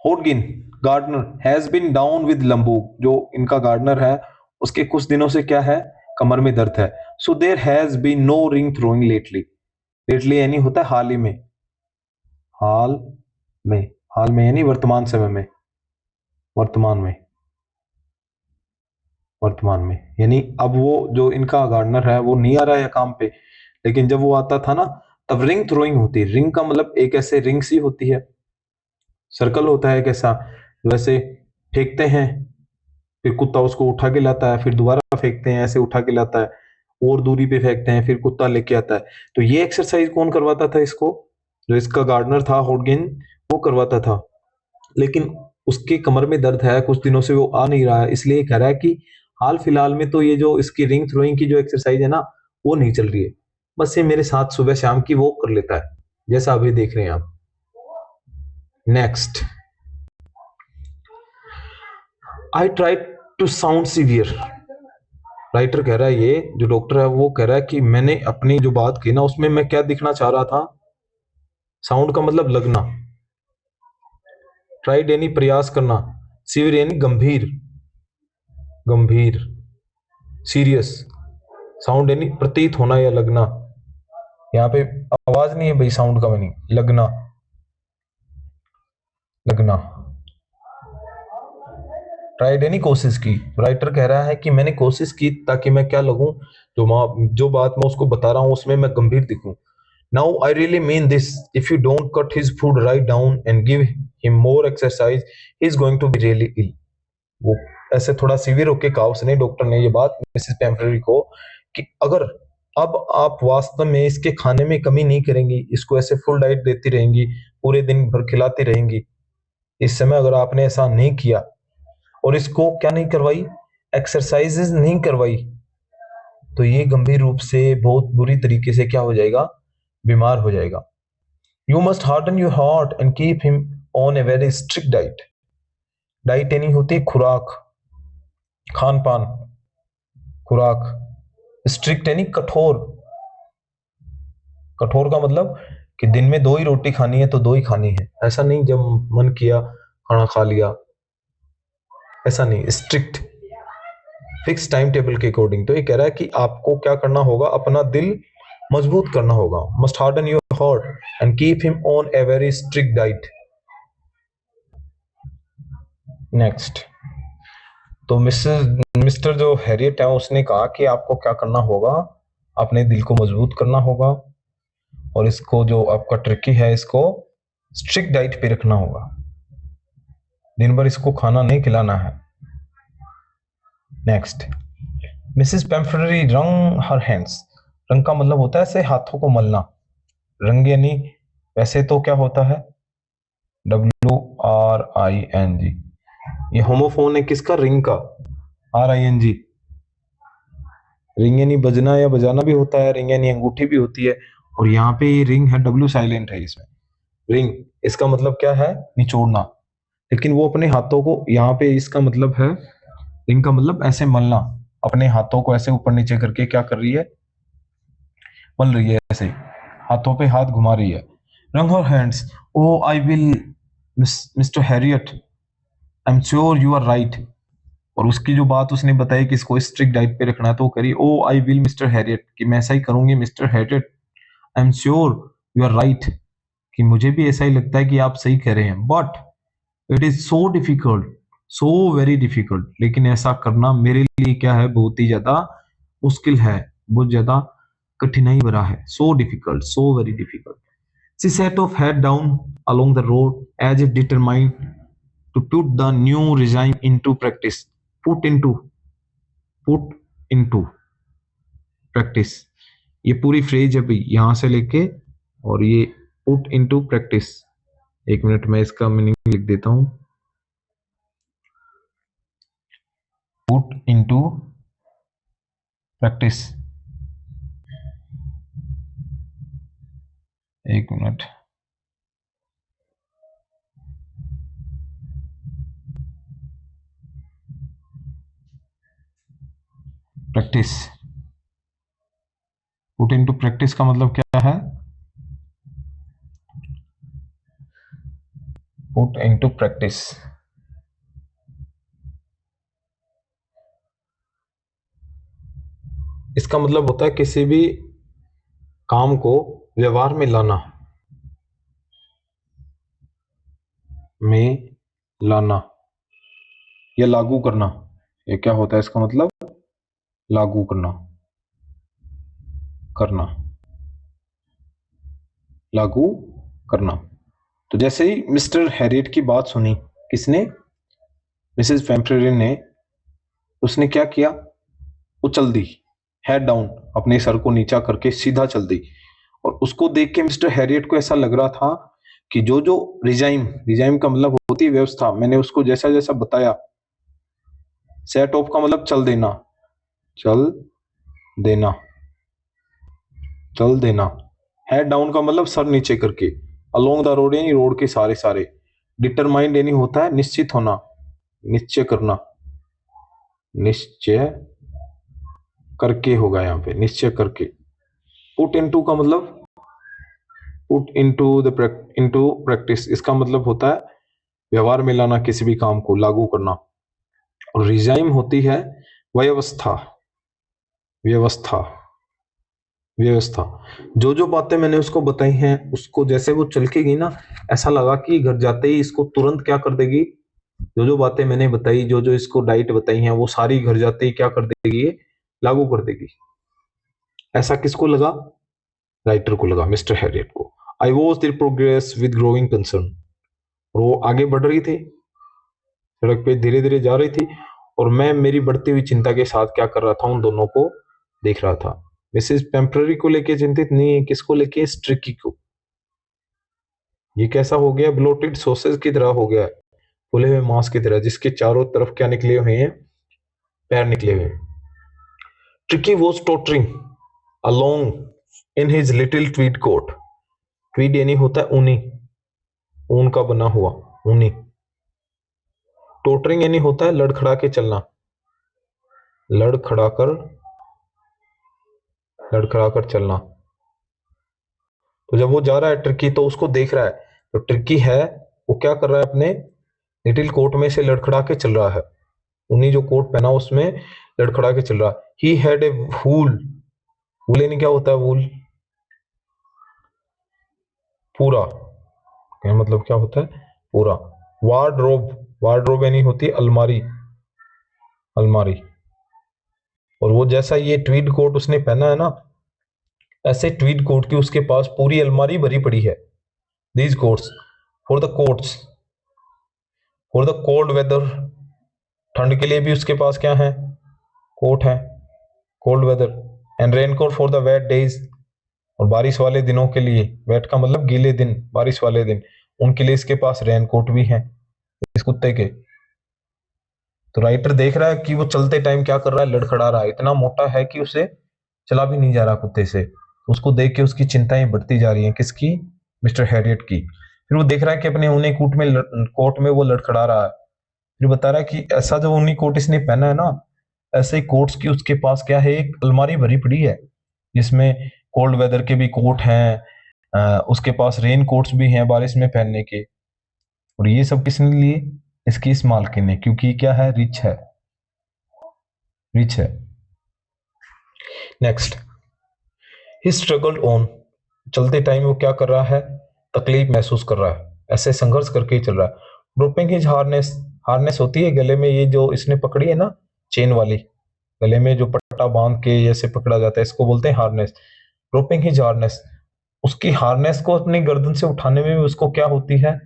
Hodgkin gardener has been down with lumbago, जो इनका गार्डनर है उसके कुछ दिनों से क्या है, कमर में दर्द है। So there has been no ring throwing lately. Lately यानी होता है हाल ही में, हाल में, हाल में यानी वर्तमान समय में, वर्तमान में, वर्तमान में यानी अब वो जो इनका गार्डनर है वो नहीं आ रहा है काम पे, लेकिन जब वो आता था ना तब रिंग थ्रोइंग होती है। रिंग का मतलब एक ऐसे रिंग सी होती है, सर्कल होता है एक ऐसा, वैसे फेंकते हैं, फिर कुत्ता उसको उठा के लाता है, फिर दोबारा फेंकते हैं, ऐसे उठा के लाता है, और दूरी पे फेंकते हैं, फिर कुत्ता लेके आता है। तो ये एक्सरसाइज कौन करवाता था इसको? जो इसका गार्डनर था होडगिन, वो करवाता था। लेकिन उसके कमर में दर्द है, कुछ दिनों से वो आ नहीं रहा है, इसलिए कह रहा है कि हाल फिलहाल में तो ये जो इसकी रिंग थ्रोइंग की जो एक्सरसाइज है ना वो नहीं चल रही है, बस ये मेरे साथ सुबह शाम की वॉक कर लेता है, जैसा अभी देख रहे हैं आप। Next, I try to sound severe. Writer कह रहा है, ये जो डॉक्टर है वो कह रहा है कि मैंने अपनी जो बात की ना उसमें मैं क्या दिखना चाह रहा था, साउंड का मतलब लगना, ट्राइड यानी प्रयास करना, सीवियर यानी गंभीर, गंभीर, सीरियस, साउंड यानी प्रतीत होना या लगना। यहाँ पे आवाज नहीं है भाई, साउंड का मीनिंग लगना, लगना। ट्राइड यानी कोशिश की। राइटर कह रहा है कि मैंने कोशिश की ताकि मैं क्या लगूं, जो बात मैं उसको बता रहा हूं उसमें मैं गंभीर दिखूं। Now I really mean this, if you don't cut his food right down and give him more exercise he is going to be really ill. वो ऐसे थोड़ा सीवियर होके कहा उसने, डॉक्टर ने ये बात मिसेस पेम्पररी को, कि अगर अब आप वास्तव में इसके खाने में कमी नहीं करेंगी, इसको ऐसे फुल डाइट देती रहेंगी, पूरे दिन भर खिलाती रहेंगी, इस समय अगर आपने ऐसा नहीं किया और इसको क्या नहीं करवाई, एक्सरसाइजेज नहीं करवाई, तो ये गंभीर रूप से बहुत बुरी तरीके से क्या हो जाएगा, बीमार हो जाएगा। You must harden your heart and keep him on a very strict diet. Diet यानी होती है खुराक, खान पान, खुराक। स्ट्रिक्ट यानी कठोर, कठोर का मतलब कि दिन में 2 ही रोटी खानी है तो 2 ही खानी है, ऐसा नहीं जब मन किया खाना खा लिया, ऐसा नहीं, स्ट्रिक्ट, फिक्स टाइम टेबल के अकॉर्डिंग। तो ये कह रहा है कि आपको क्या करना होगा, अपना दिल मजबूत करना होगा। Must harden your heart and keep him on a very strict diet. Next, तो मिस्टर जो हैरियट है उसने कहा कि आपको क्या करना होगा, अपने दिल को मजबूत करना होगा और इसको जो आपका ट्रिकी है इसको स्ट्रिक्ट डाइट पे रखना होगा, दिन भर इसको खाना नहीं खिलाना है। नेक्स्ट, मिसेस पेम्फरी रंग हर हैंड्स। रंग का मतलब होता है ऐसे हाथों को मलना, रंग यानी वैसे तो क्या होता है, WRING, ये होमोफोन है किसका, रिंग का, RING। रिंग यानी बजना या बजाना भी होता है, रिंग यानी अंगूठी भी होती है, और यहाँ पे ये रिंग है, W साइलेंट है इसमें। रिंग इसका मतलब क्या है, निचोड़ना, लेकिन वो अपने हाथों को, यहाँ पे इसका मतलब है, रिंग का मतलब ऐसे मलना, अपने हाथों को ऐसे ऊपर नीचे करके क्या कर रही है, मल रही है, ऐसे हाथों पे हाथ घुमा रही है। Wring her hands, oh I will Mr Herriot, I am sure you are right. और उसकी जो बात उसने बताई कि इसको स्ट्रिक्ट डाइट पे रखना है, तो वो करी, oh I will Mr Herriot, कि मैं ऐसा ही करूंगी Mr Herriot, I am sure you are right, कि मुझे भी ऐसा ही लगता है कि आप सही कह रहे हैं, but it is so difficult, so very difficult, लेकिन ऐसा करना मेरे लिए क्या है, बहुत ही ज्यादा मुश्किल है, बहुत ज्यादा कठिनाई भरा है, so difficult, so very difficult. She set off head down along the road as if determined to put the new regime into practice. Put into, put into practice, ये पूरी फ्रेज है भाई, यहां से लेके और ये put into practice। एक मिनट में इसका मीनिंग लिख देता हूं, put into practice। एक minute, practice, put into practice का मतलब क्या है, पुट इनटू प्रैक्टिस। इसका मतलब होता है किसी भी काम को व्यवहार में लाना, में लाना या लागू करना। ये क्या होता है इसका मतलब? लागू करना, करना, लागू करना। तो जैसे ही मिस्टर हैरियट की बात सुनी, किसने? मिसेस पेम्फ्रेरी ने। उसने क्या किया? वो चल दी, हेड डाउन, अपने सर को नीचा करके सीधा चल दी। और उसको देख के मिस्टर हैरियट को ऐसा लग रहा था कि जो जो रिजाइम, रिजाइम का मतलब होती है व्यवस्था, मैंने उसको जैसा जैसा बताया। सेट ऑफ का मतलब चल देना, चल देना, चल देना। हेड डाउन का मतलब सर नीचे करके, अलोंग द रोड यानी रोड के सारे सारे। डिटरमाइंड यानी होता है निश्चित होना, निश्चय करना, निश्चय करके होगा यहाँ पे, निश्चय करके। पुट इनटू का मतलब पुट इनटू प्रैक्टिस, इसका मतलब होता है व्यवहार में लाना, किसी भी काम को लागू करना। और रिजाइम होती है व्यवस्था, व्यवस्था, व्यवस्था। जो जो बातें मैंने उसको बताई हैं, उसको जैसे वो चल के गई ना, ऐसा लगा कि घर जाते ही इसको तुरंत क्या कर देगी। जो जो बातें मैंने बताई, जो जो इसको डाइट बताई हैं, वो सारी घर जाते ही क्या कर देगी, ये लागू कर देगी। ऐसा किसको लगा? राइटर को लगा, मिस्टर हैरियट को। I watch there progress with growing concern. और वो आगे बढ़ रही थी, सड़क पे धीरे धीरे जा रही थी, और मैं मेरी बढ़ती हुई चिंता के साथ क्या कर रहा था, उन दोनों को देख रहा था। मिसेस पेम्पररी को लेके चिंतित नहीं है, किसको लेके? स्ट्रिकी को। ये कैसा हो गया? ब्लोटेड सॉसेज की तरह हो गया, फूले हुए मांस की तरह, जिसके चारों तरफ क्या निकले हुए हैं? पैर निकले हुए हैं। Tricki was tottering along in his little tweed coat. Tweed यानी होता है ऊनी, ऊन का बना हुआ, ऊनी। टोटरिंग यानी होता है लड़खड़ा के चलना, लड़खड़ा कर चलना। तो जब वो जा रहा है ट्रिकी, तो उसको देख रहा है, तो ट्रिकी है वो क्या कर रहा है, अपने लिटिल कोट में से लड़खड़ा के चल रहा है। उन्हीं जो कोट पहना उसमें लड़खड़ा के चल रहा है। ही हैड ए वूल, वूल यानी क्या होता है? वूल पूरा, क्या मतलब क्या होता है? पूरा। वार्डरोब, वार्डरोब यानी होती है अलमारी, अलमारी। और वो जैसा ये ट्वीड कोट उसने पहना है ना, ऐसे ट्वीड कोट की उसके पास पूरी अलमारी भरी पड़ी है। These coats for the coats for the cold weather, ठंड के लिए भी उसके पास क्या है? कोट है, cold weather. And raincoat for the wet days, और बारिश वाले दिनों के लिए, वेट का मतलब गीले दिन, बारिश वाले दिन, उनके लिए इसके पास रेनकोट भी है, इस कुत्ते के। तो राइटर देख रहा है कि वो चलते टाइम क्या कर रहा है, लड़खड़ा रहा है, इतना मोटा है कि उसे चला भी नहीं जा रहा कुत्ते से। उसको देख के उसकी चिंताएं बढ़ती जा रही हैं, किसकी? मिस्टर हैरियट की। फिर वो देख रहा है कि अपने ऊनी कोट में वो लड़खड़ा रहा है। फिर बता रहा है कि ऐसा जो ऊनी कोट इसने पहना है ना, ऐसे कोट्स की उसके पास क्या है, एक अलमारी भरी पड़ी है, जिसमें कोल्ड वेदर के भी कोट हैं, उसके पास रेन कोट्स भी हैं बारिश में पहनने के। और ये सब किसने लिए? इसकी इस मालकिन ने, क्योंकि क्या है? रिच है, रिच है। नेक्स्ट, ही स्ट्रगल्ड ऑन, चलते टाइम वो क्या कर रहा है? तकलीफ महसूस कर रहा है, ऐसे संघर्ष करके ही चल रहा है। ड्रॉपिंग हिज हार्नेस, हार्नेस होती है गले में, ये जो इसने पकड़ी है ना, चेन वाली, गले में जो पट्टा बांध के ऐसे पकड़ा जाता है, इसको बोलते हैं हार्नेस। ड्रॉपिंग हिज हार्नेस, उसकी हार्नेस को अपनी गर्दन से उठाने में भी उसको क्या होती है?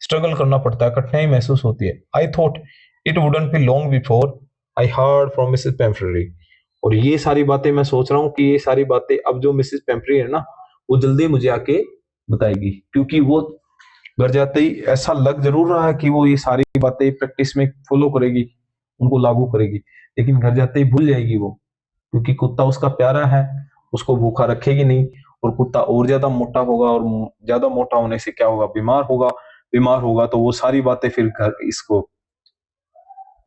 स्ट्रगल करना पड़ता है, कठिनाई महसूस होती है। I thought it wouldn't be long before I heard from Mrs Pumphrey. और ये सारी बातें मैं सोच रहा हूँ कि ये सारी बातें अब जो मिसेस पेम्फ्रेरी है ना, वो जल्दी मुझे आके बताएगी, क्योंकि वो घर जाते ही ऐसा लग जरूर रहा है कि वो ये सारी बातें प्रैक्टिस में फॉलो करेगी, उनको लागू करेगी, लेकिन घर जाते ही भूल जाएगी वो, क्योंकि कुत्ता उसका प्यारा है, उसको भूखा रखेगी नहीं। और कुत्ता और ज्यादा मोटा होगा, और ज्यादा मोटा होने से क्या होगा? बीमार होगा, बीमार होगा तो वो सारी बातें फिर घर इसको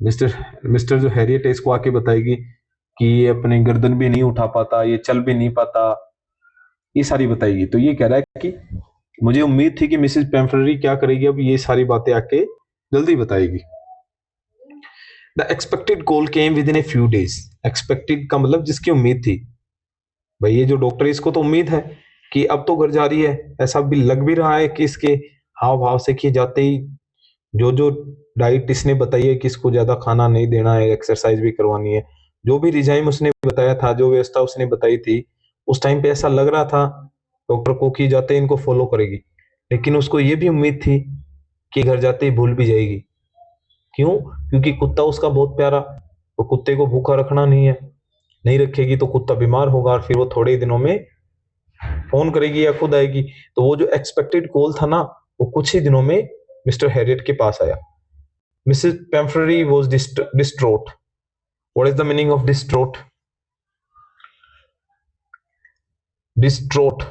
मिस्टर मिस्टर जो हैरियट है इसको आके बताएगी कि ये अपनी गर्दन भी नहीं उठा पाता, ये चल भी नहीं पाता, ये सारी बताएगी। तो ये कह रहा है कि मुझे उम्मीद थी कि मिसेस पेम्फ्रेरी क्या करेगी, अब ये सारी बातें आके जल्दी बताएगी। The expected call came with in a few days. Expected का मतलब जिसकी उम्मीद थी। भाई ये जो डॉक्टर है इसको तो उम्मीद है कि अब तो घर जा रही है, ऐसा भी लग भी रहा है कि इसके हाव भाव से कि जाते ही जो जो डाइट इसने बताई है कि इसको ज्यादा खाना नहीं देना है, एक्सरसाइज भी करवानी है, जो भी रिजाइम उसने बताया था, जो व्यवस्था उसने बताई थी, उस टाइम पे ऐसा लग रहा था डॉक्टर को कि जाते ही इनको फॉलो करेगी। लेकिन उसको ये भी उम्मीद थी कि घर जाते ही भूल भी जाएगी। क्यों? क्योंकि कुत्ता उसका बहुत प्यारा, तो कुत्ते को भूखा रखना नहीं है, नहीं रखेगी तो कुत्ता बीमार होगा और फिर वो थोड़े ही दिनों में फोन करेगी या खुद आएगी। तो वो जो एक्सपेक्टेड कॉल था ना, वो कुछ ही दिनों में मिस्टर हैरियट के पास आया। Mrs Pumphrey was distraught. What is the meaning of distraught? Distraught,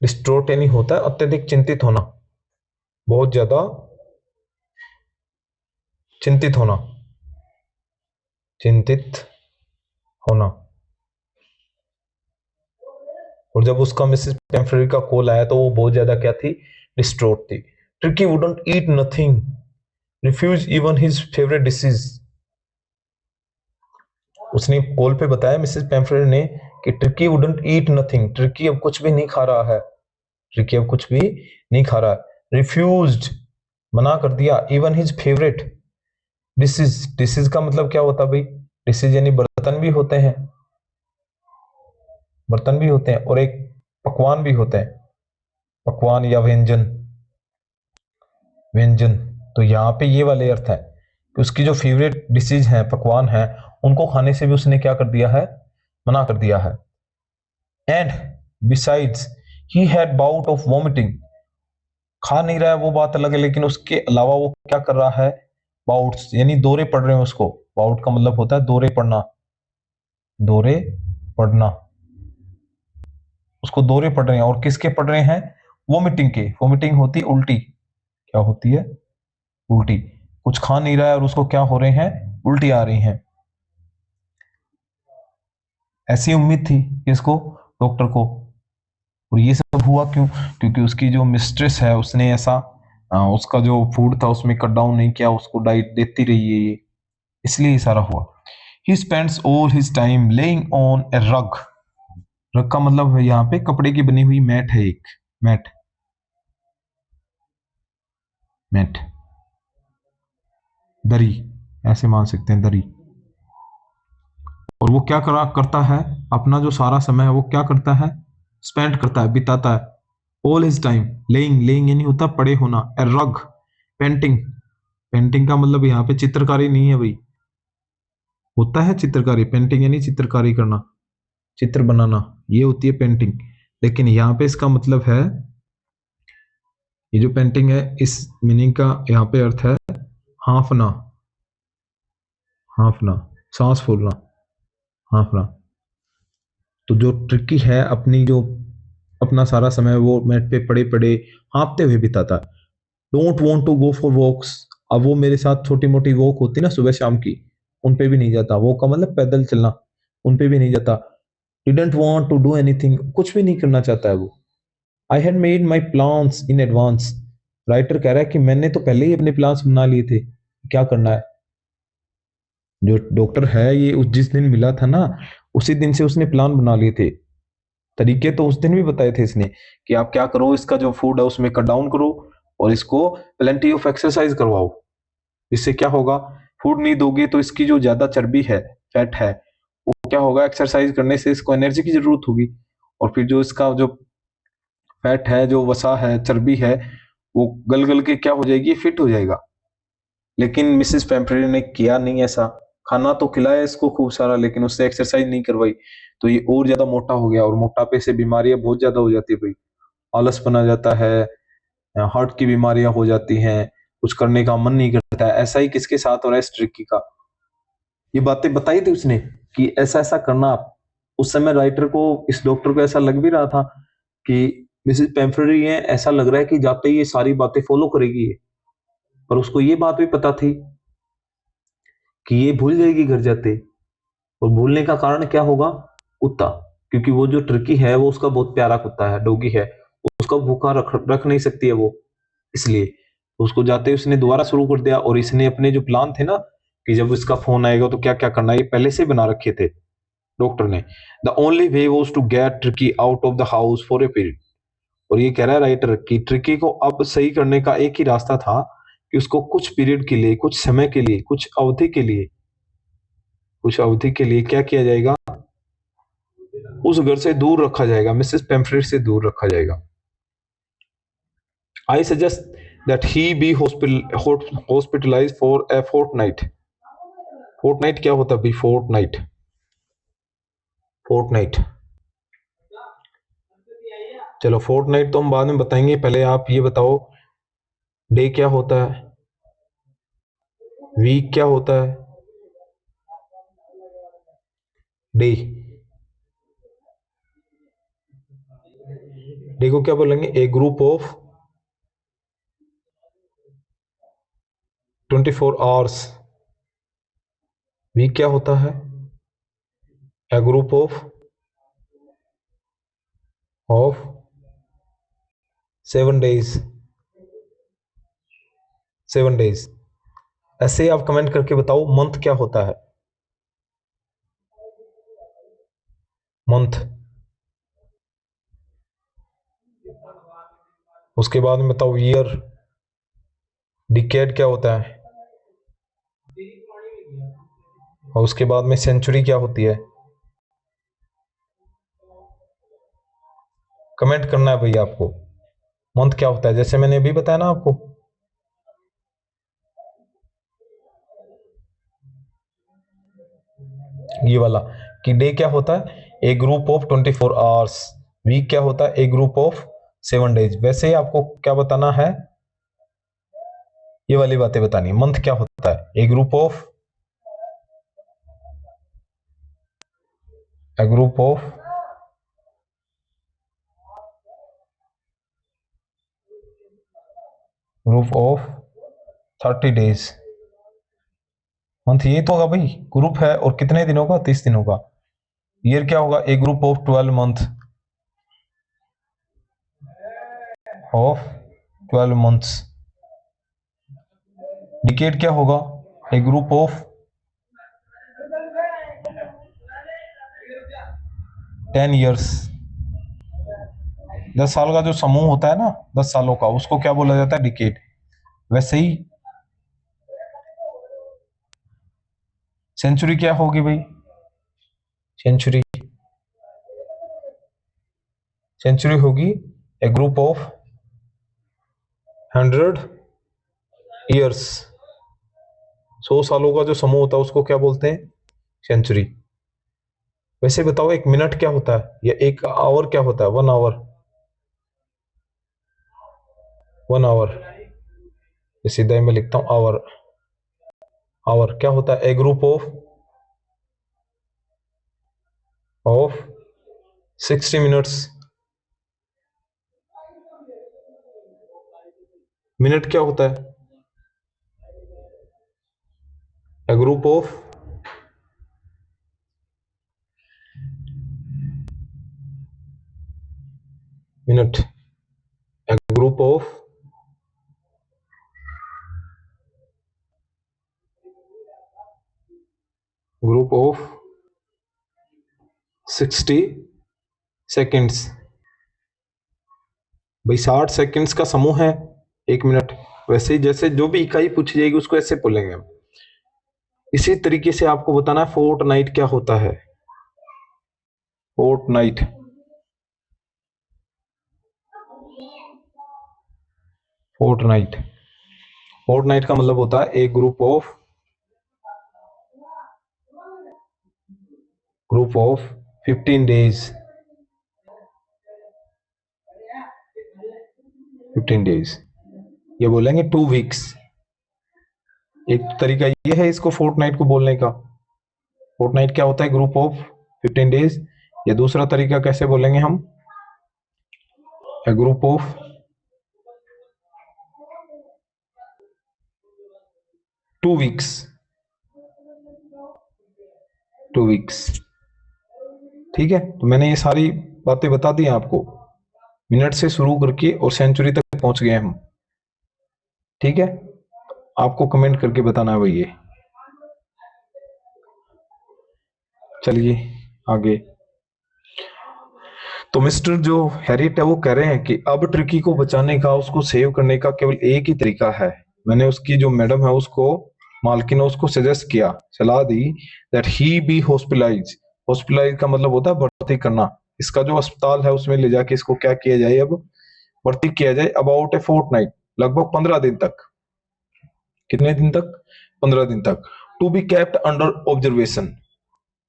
distraught यानी होता है अत्यधिक चिंतित होना, बहुत ज्यादा चिंतित होना, चिंतित होना। और जब उसका मिसेस पेम्फरी का कॉल आया तो वो बहुत ज्यादा क्या थी? डिस्ट्रोट थी। Tricki wouldn't eat nothing, refuse even his favourite dishes. उसने कॉल पे बताया मिसेस पेम्फरी ने कि Tricki wouldn't eat nothing, Tricki अब कुछ भी नहीं खा रहा है, ट्रिकी अब कुछ भी नहीं खा रहा है। रिफ्यूज्ड, मना कर दिया, even his favourite dishes. Dishes का मतलब क्या होता है भाई? डिशेज यानी बर्तन भी होते हैं, बर्तन भी होते हैं, और एक पकवान भी होते हैं, पकवान या व्यंजन, व्यंजन। तो यहाँ पे ये वाले अर्थ है कि उसकी जो फेवरेट डिशेज हैं, पकवान हैं, उनको खाने से भी उसने क्या कर दिया है? मना कर दिया है। And besides he had bout of vomiting, खा नहीं रहा है वो बात अलग है, लेकिन उसके अलावा वो क्या कर रहा है? बाउट्स यानी दौरे पड़ रहे हैं उसको। बाउट का मतलब होता है दौरे पड़ना, दौरे पड़ना, उसको दौरे पड़ रहे हैं। और किसके पड़ रहे हैं? वोमिटिंग के। वोमिटिंग होती है उल्टी, क्या होती है? उल्टी। कुछ खा नहीं रहा है और उसको क्या हो रहे हैं? उल्टी आ रही हैं। ऐसी उम्मीद थी किसको? डॉक्टर को। और ये सब हुआ क्यों? क्योंकि उसकी जो मिस्ट्रेस है उसने ऐसा उसका जो फूड था उसमें कट डाउन नहीं किया, उसको डाइट देती रही है ये, इसलिए ये सारा हुआ। He spends all his time lying on a rug. Rug का मतलब है यहाँ पे कपड़े की बनी हुई मैट है, एक मैट, मैट, दरी, ऐसे मान सकते हैं, दरी। और वो क्या करता है? अपना जो सारा समय है वो क्या करता है? स्पेंड करता है, बिताता है। All his time laying, laying यानी होता पड़े होना। ए रग, पेंटिंग, पेंटिंग का मतलब यहाँ पे चित्रकारी नहीं है भाई, होता है चित्रकारी। पेंटिंग यानी चित्रकारी करना, चित्र बनाना, ये होती है पेंटिंग। लेकिन यहाँ पे इसका मतलब है, ये जो पेंटिंग है इस मीनिंग का यहाँ पे अर्थ है हाँफना, हाँफना, सांस फूलना, हाँफना। तो जो ट्रिकी है अपनी जो अपना सारा समय वो मैट पे पड़े पड़े हाँफते हुए बिताता है। Don't want to go for walks. अब वो मेरे साथ छोटी मोटी वॉक होती ना सुबह शाम की, उन पे भी नहीं जाता। वॉक का मतलब पैदल चलना, उन पे भी नहीं जाता। Didn't want to do anything, कुछ भी नहीं करना चाहता है वो। I had made my plans in advance. Writer कह रहा है कि मैंने तो पहले ही अपने प्लान्स बना लिए थे क्या करना है। जो डॉक्टर है ये उस जिस दिन मिला था ना, उसी दिन से उसने प्लान बना लिए थे। तरीके तो उस दिन भी बताए थे इसने कि आप क्या करो, इसका जो फूड है उसमें कट डाउन करो और इसको प्लेंटी ऑफ एक्सरसाइज करवाओ। इससे क्या होगा? फूड नहीं दोगे तो इसकी जो ज्यादा चर्बी है, फैट है, वो क्या होगा? एक्सरसाइज करने से इसको एनर्जी की जरूरत होगी, और फिर जो इसका जो फैट है, जो वसा है, चर्बी है, वो गल गल के क्या हो जाएगी? फिट हो जाएगा। लेकिन मिसेस पेम्परी ने किया नहीं ऐसा। खाना तो खिलाया इसको खूब सारा, लेकिन उससे एक्सरसाइज नहीं करवाई, तो ये और ज्यादा मोटा हो गया। और मोटापे से बीमारियां बहुत ज्यादा हो जाती है भाई। आलस बना जाता है, हार्ट की बीमारियां हो जाती हैं, कुछ करने का मन नहीं करता है। ऐसा ही किसके साथ हो रहा है? इस ट्रिकी का। ये बातें बताई थी उसने कि ऐसा ऐसा करना आप। उस समय राइटर को, इस डॉक्टर को ऐसा लग भी रहा था कि मिसेस पेम्फरी है, ऐसा लग रहा है कि जाते ही ये सारी बातें फॉलो करेगी ये। पर उसको ये बात भी पता थी कि ये भूल जाएगी घर जाते। और भूलने का कारण क्या होगा? कुत्ता। क्योंकि वो जो टर्की है वो उसका बहुत प्यारा कुत्ता है, डॉगी है, उसका भूखा रख नहीं सकती है वो, इसलिए। उसको जाते ही उसने दोबारा शुरू कर दिया, और इसने अपने जो प्लान थे ना कि जब इसका फोन आएगा तो क्या क्या करना है, ये पहले से बना रखे थे डॉक्टर ने। The only way was to get Tricki out of the house for a period. और ये कह रहा है राइटर कि ट्रिकी को अब सही करने का एक ही रास्ता था कि उसको कुछ पीरियड के लिए, कुछ समय के लिए, कुछ अवधि के लिए क्या किया जाएगा, उस घर से दूर रखा जाएगा, मिसेस पेम्फ्रेट से दूर रखा जाएगा। I suggest that he be hospitalise for a fortnight. Fortnight क्या होता है भाई? फोर्टनाइट। चलो फोर्टनाइट तो हम बाद में बताएंगे, पहले आप ये बताओ डे क्या होता है, वीक क्या होता है, डे डे को क्या बोलेंगे? ए ग्रुप ऑफ 24 आवर्स। वीक क्या होता है? A group of 7 days. 7 days. ऐसे ही आप कमेंट करके बताओ मंथ क्या होता है? मंथ। उसके बाद में बताओ ईयर। डिकेड क्या होता है? और उसके बाद में सेंचुरी क्या होती है? कमेंट करना है भैया आपको। मंथ क्या होता है जैसे मैंने अभी बताया ना आपको। ये वाला कि डे क्या होता है? A group of 24 hours. Week क्या होता है? A group of 7 days. वैसे ही आपको क्या बताना है? ये वाली बातें बतानी है। मंथ क्या होता है? A group of a group of group of 30 days। Month ये तो होगा भाई, ग्रुप है और कितने दिनों का? 30 दिनों का। ईयर क्या होगा? A group of 12 month of 12 months. Decade क्या होगा? A group of 10 years. 10 साल का जो समूह होता है ना, 10 सालों का, उसको क्या बोला जाता है? डिकेड। वैसे ही सेंचुरी क्या होगी भाई? सेंचुरी सेंचुरी होगी ए ग्रुप ऑफ 100 ईयर्स। 100 सालों का जो समूह होता है उसको क्या बोलते हैं? सेंचुरी। वैसे बताओ एक मिनट क्या होता है, या एक आवर क्या होता है? 1 आवर। 1 आवर सीधा ही मैं लिखता हूं आवर। आवर क्या होता है? A group of 60 minutes. Minute क्या होता है? A group of minute. A group of group of 60 seconds. भाई 60 सेकेंड्स का समूह है 1 मिनट। वैसे ही जैसे जो भी इकाई पूछी जाएगी उसको ऐसे बोलेंगे हम। इसी तरीके से आपको बताना है फोर्ट नाइट क्या होता है। Fort night. Fort night fort night का मतलब होता है एक ग्रुप ऑफ 15 डेज। 15 डेज ये बोलेंगे 2 वीक्स। एक तरीका ये है इसको फोर्टनाइट को बोलने का। फोर्टनाइट क्या होता है? Group of 15 days. या दूसरा तरीका कैसे बोलेंगे हम? ए ग्रुप ऑफ 2 वीक्स। 2 वीक्स। ठीक है, तो मैंने ये सारी बातें बता दी आपको। मिनट से शुरू करके और सेंचुरी तक पहुंच गए हम। ठीक है, आपको कमेंट करके बताना है भाई ये। चलिए आगे। तो मिस्टर जो हैरिट है वो कह रहे हैं कि अब ट्रिकी को बचाने का, उसको सेव करने का केवल एक ही तरीका है। मैंने उसकी जो मैडम है उसको, मालकिन ने उसको सजेस्ट किया, सलाह दी, that he be hospitalise. Hospitalise का मतलब होता है भर्ती करना। इसका जो अस्पताल है उसमें ले जाके इसको क्या किया जाए, अब भर्ती किया जाए, अबाउट ए फोर्टनाइट, लगभग 15 दिन तक। कितने दिन तक? 15 दिन तक। To be kept under observation.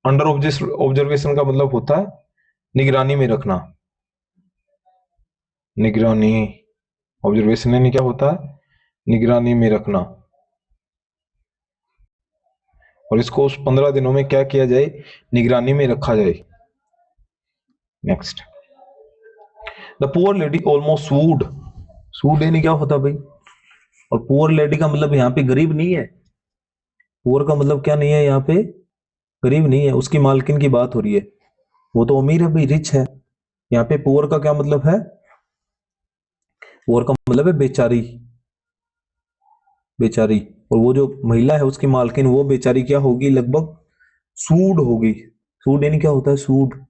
Under observation का मतलब होता है निगरानी में रखना। निगरानी, ऑब्जर्वेशन यानी क्या होता है? निगरानी में रखना। और इसको उस 15 दिनों में क्या किया जाए? निगरानी में रखा जाए। Next, the poor lady almost swooned. Swooned यानी क्या होता है भाई? और पुअर लेडी का मतलब यहाँ पे गरीब नहीं है। पुअर का मतलब क्या नहीं है यहाँ पे? गरीब नहीं है, उसकी मालकिन की बात हो रही है। वो तो अमीर है भाई, रिच है। यहाँ पे पुअर का क्या मतलब है? पुअर का मतलब है बेचारी। बेचारी। और वो जो महिला है उसकी मालकिन, वो बेचारी क्या होगी? लगभग सूड होगी। सूड यानी क्या होता है? सूड।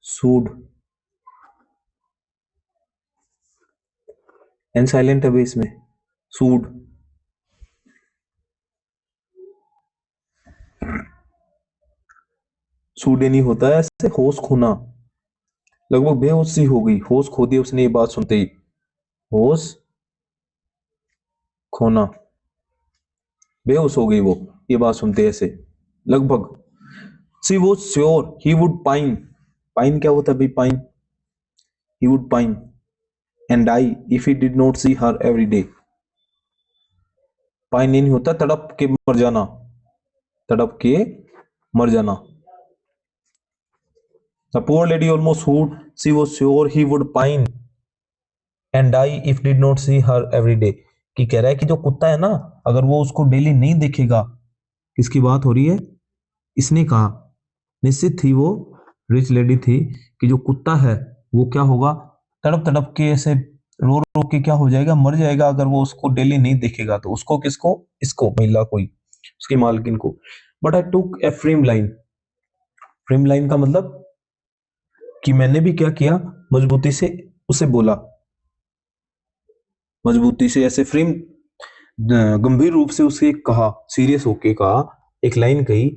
सूड एन साइलेंट है भाई इसमें। सूड। सूड यानी होता है ऐसे होश खोना। लगभग बेहोश सी हो गई, होश खो दिया उसने ये बात सुनते ही। होश खोना, बेहोश हो गई वो ये बात सुनते ऐसे, लगभग। She was sure he would pine. Pine क्या होता है भाई? Pine, he would pine and die if he did not see her every day. Pine नहीं होता तड़प के मर जाना। तड़प के मर जाना। The poor lady almost would, she was sure he would pine and die if did not see her every day. कि कह रहा है कि जो कुत्ता है ना, अगर वो उसको डेली नहीं देखेगा। किसकी बात हो रही है? इसने कहा, निश्चित थी वो रिच लेडी थी, कि जो कुत्ता है वो क्या होगा? तड़प तड़प के ऐसे रो रो के क्या हो जाएगा? मर जाएगा, अगर वो उसको डेली नहीं देखेगा तो। उसको किसको? इसको, महिला को ही, उसकी मालकिन को। But I took a frame line. Frame line का मतलब कि मैंने भी क्या किया? मजबूती से उसे बोला। मजबूती से ऐसे फ्रेम, गंभीर रूप से उसे कहा, सीरियस होके कहा, एक लाइन कही।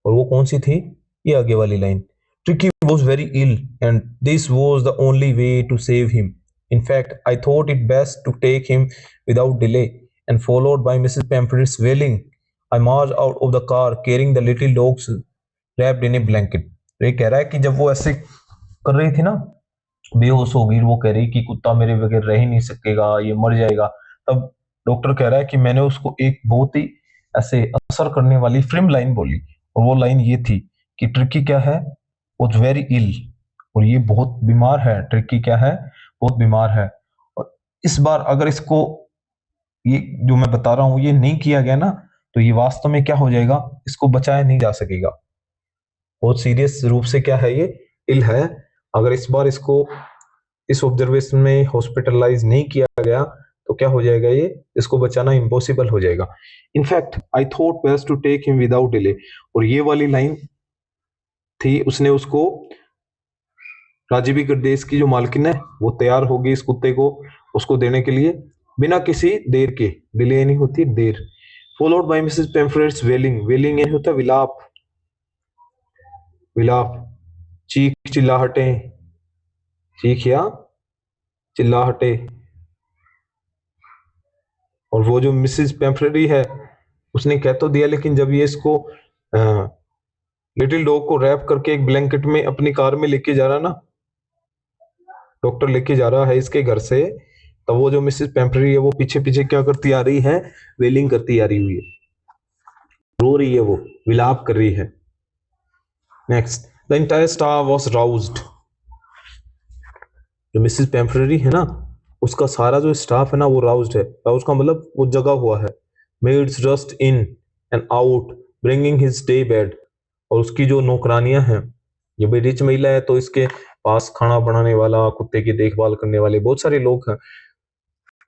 और वो कौन सी थी? ये आगे वाली line, tricky was very ill and this was the only way to save him. In fact, I thought it best to take him without delay, and followed by Mrs. Pamphret's wailing, I marched out of the car carrying the little dogs wrapped in a blanket. तो ये कह रहा है कि जब वो ऐसे कर रही थी ना, बेहोश हो गई, वो कह रही कि कुत्ता मेरे बगैर रह ही नहीं सकेगा, ये मर जाएगा। तब डॉक्टर कह रहा है कि मैंने उसको एक बहुत ही ऐसे असर करने वाली फ्रेम लाइन बोली। और वो लाइन ये थी कि ट्रिकी क्या है? वॉज वेरी इल, और ये बहुत बीमार है। ट्रिकी क्या है? बहुत बीमार है। और इस बार अगर इसको, ये जो मैं बता रहा हूं ये नहीं किया गया ना, तो ये वास्तव में क्या हो जाएगा? इसको बचाया नहीं जा सकेगा। बहुत सीरियस रूप से क्या है? ये इल है। अगर इस बार इसको इस ऑब्जर्वेशन में हॉस्पिटलाइज नहीं किया गया तो क्या हो जाएगा? ये इसको बचाना इम्पॉसिबल हो जाएगा। In fact I thought best to take him without delay. और ये वाली लाइन थी, उसने उसको, राजी भी कर दी। इसकी जो मालकिन है वो तैयार होगी इस कुत्ते को उसको देने के लिए बिना किसी देर के। डिले नहीं होती, देर। फॉलोड बाय मिसेस पेम्फ्रेट्स वेलिंग। वेलिंग ये होता है विलाप। विलाप, चीख चिल्लाहटें, चीख या चिल्लाहटें। और वो जो मिसेस पेम्फ्रेटी है उसने कह तो दिया, लेकिन जब ये इसको लिटिल डॉग को रैप करके एक ब्लैंकेट में अपनी कार में लेके जा रहा ना, डॉक्टर लेके जा रहा है इसके घर से, तब वो जो मिसेस पेम्फ्रेटी है वो पीछे पीछे क्या करती आ रही है? वेलिंग करती आ रही हुई है, रो रही है, वो विलाप कर रही है। Next, the entire staff was roused. जो मिसेस पेम्फ्रेटी है ना, उसका सारा जो स्टाफ है ना वो राउज्ड है। राउज्ड का मतलब वो जगा हुआ है। Maids rushed in and out bringing his day bed. और उसकी जो नौकरानियां हैं, ये भाई रिच महिला है तो इसके पास खाना बनाने वाला, कुत्ते की देखभाल करने वाले बहुत सारे लोग हैं।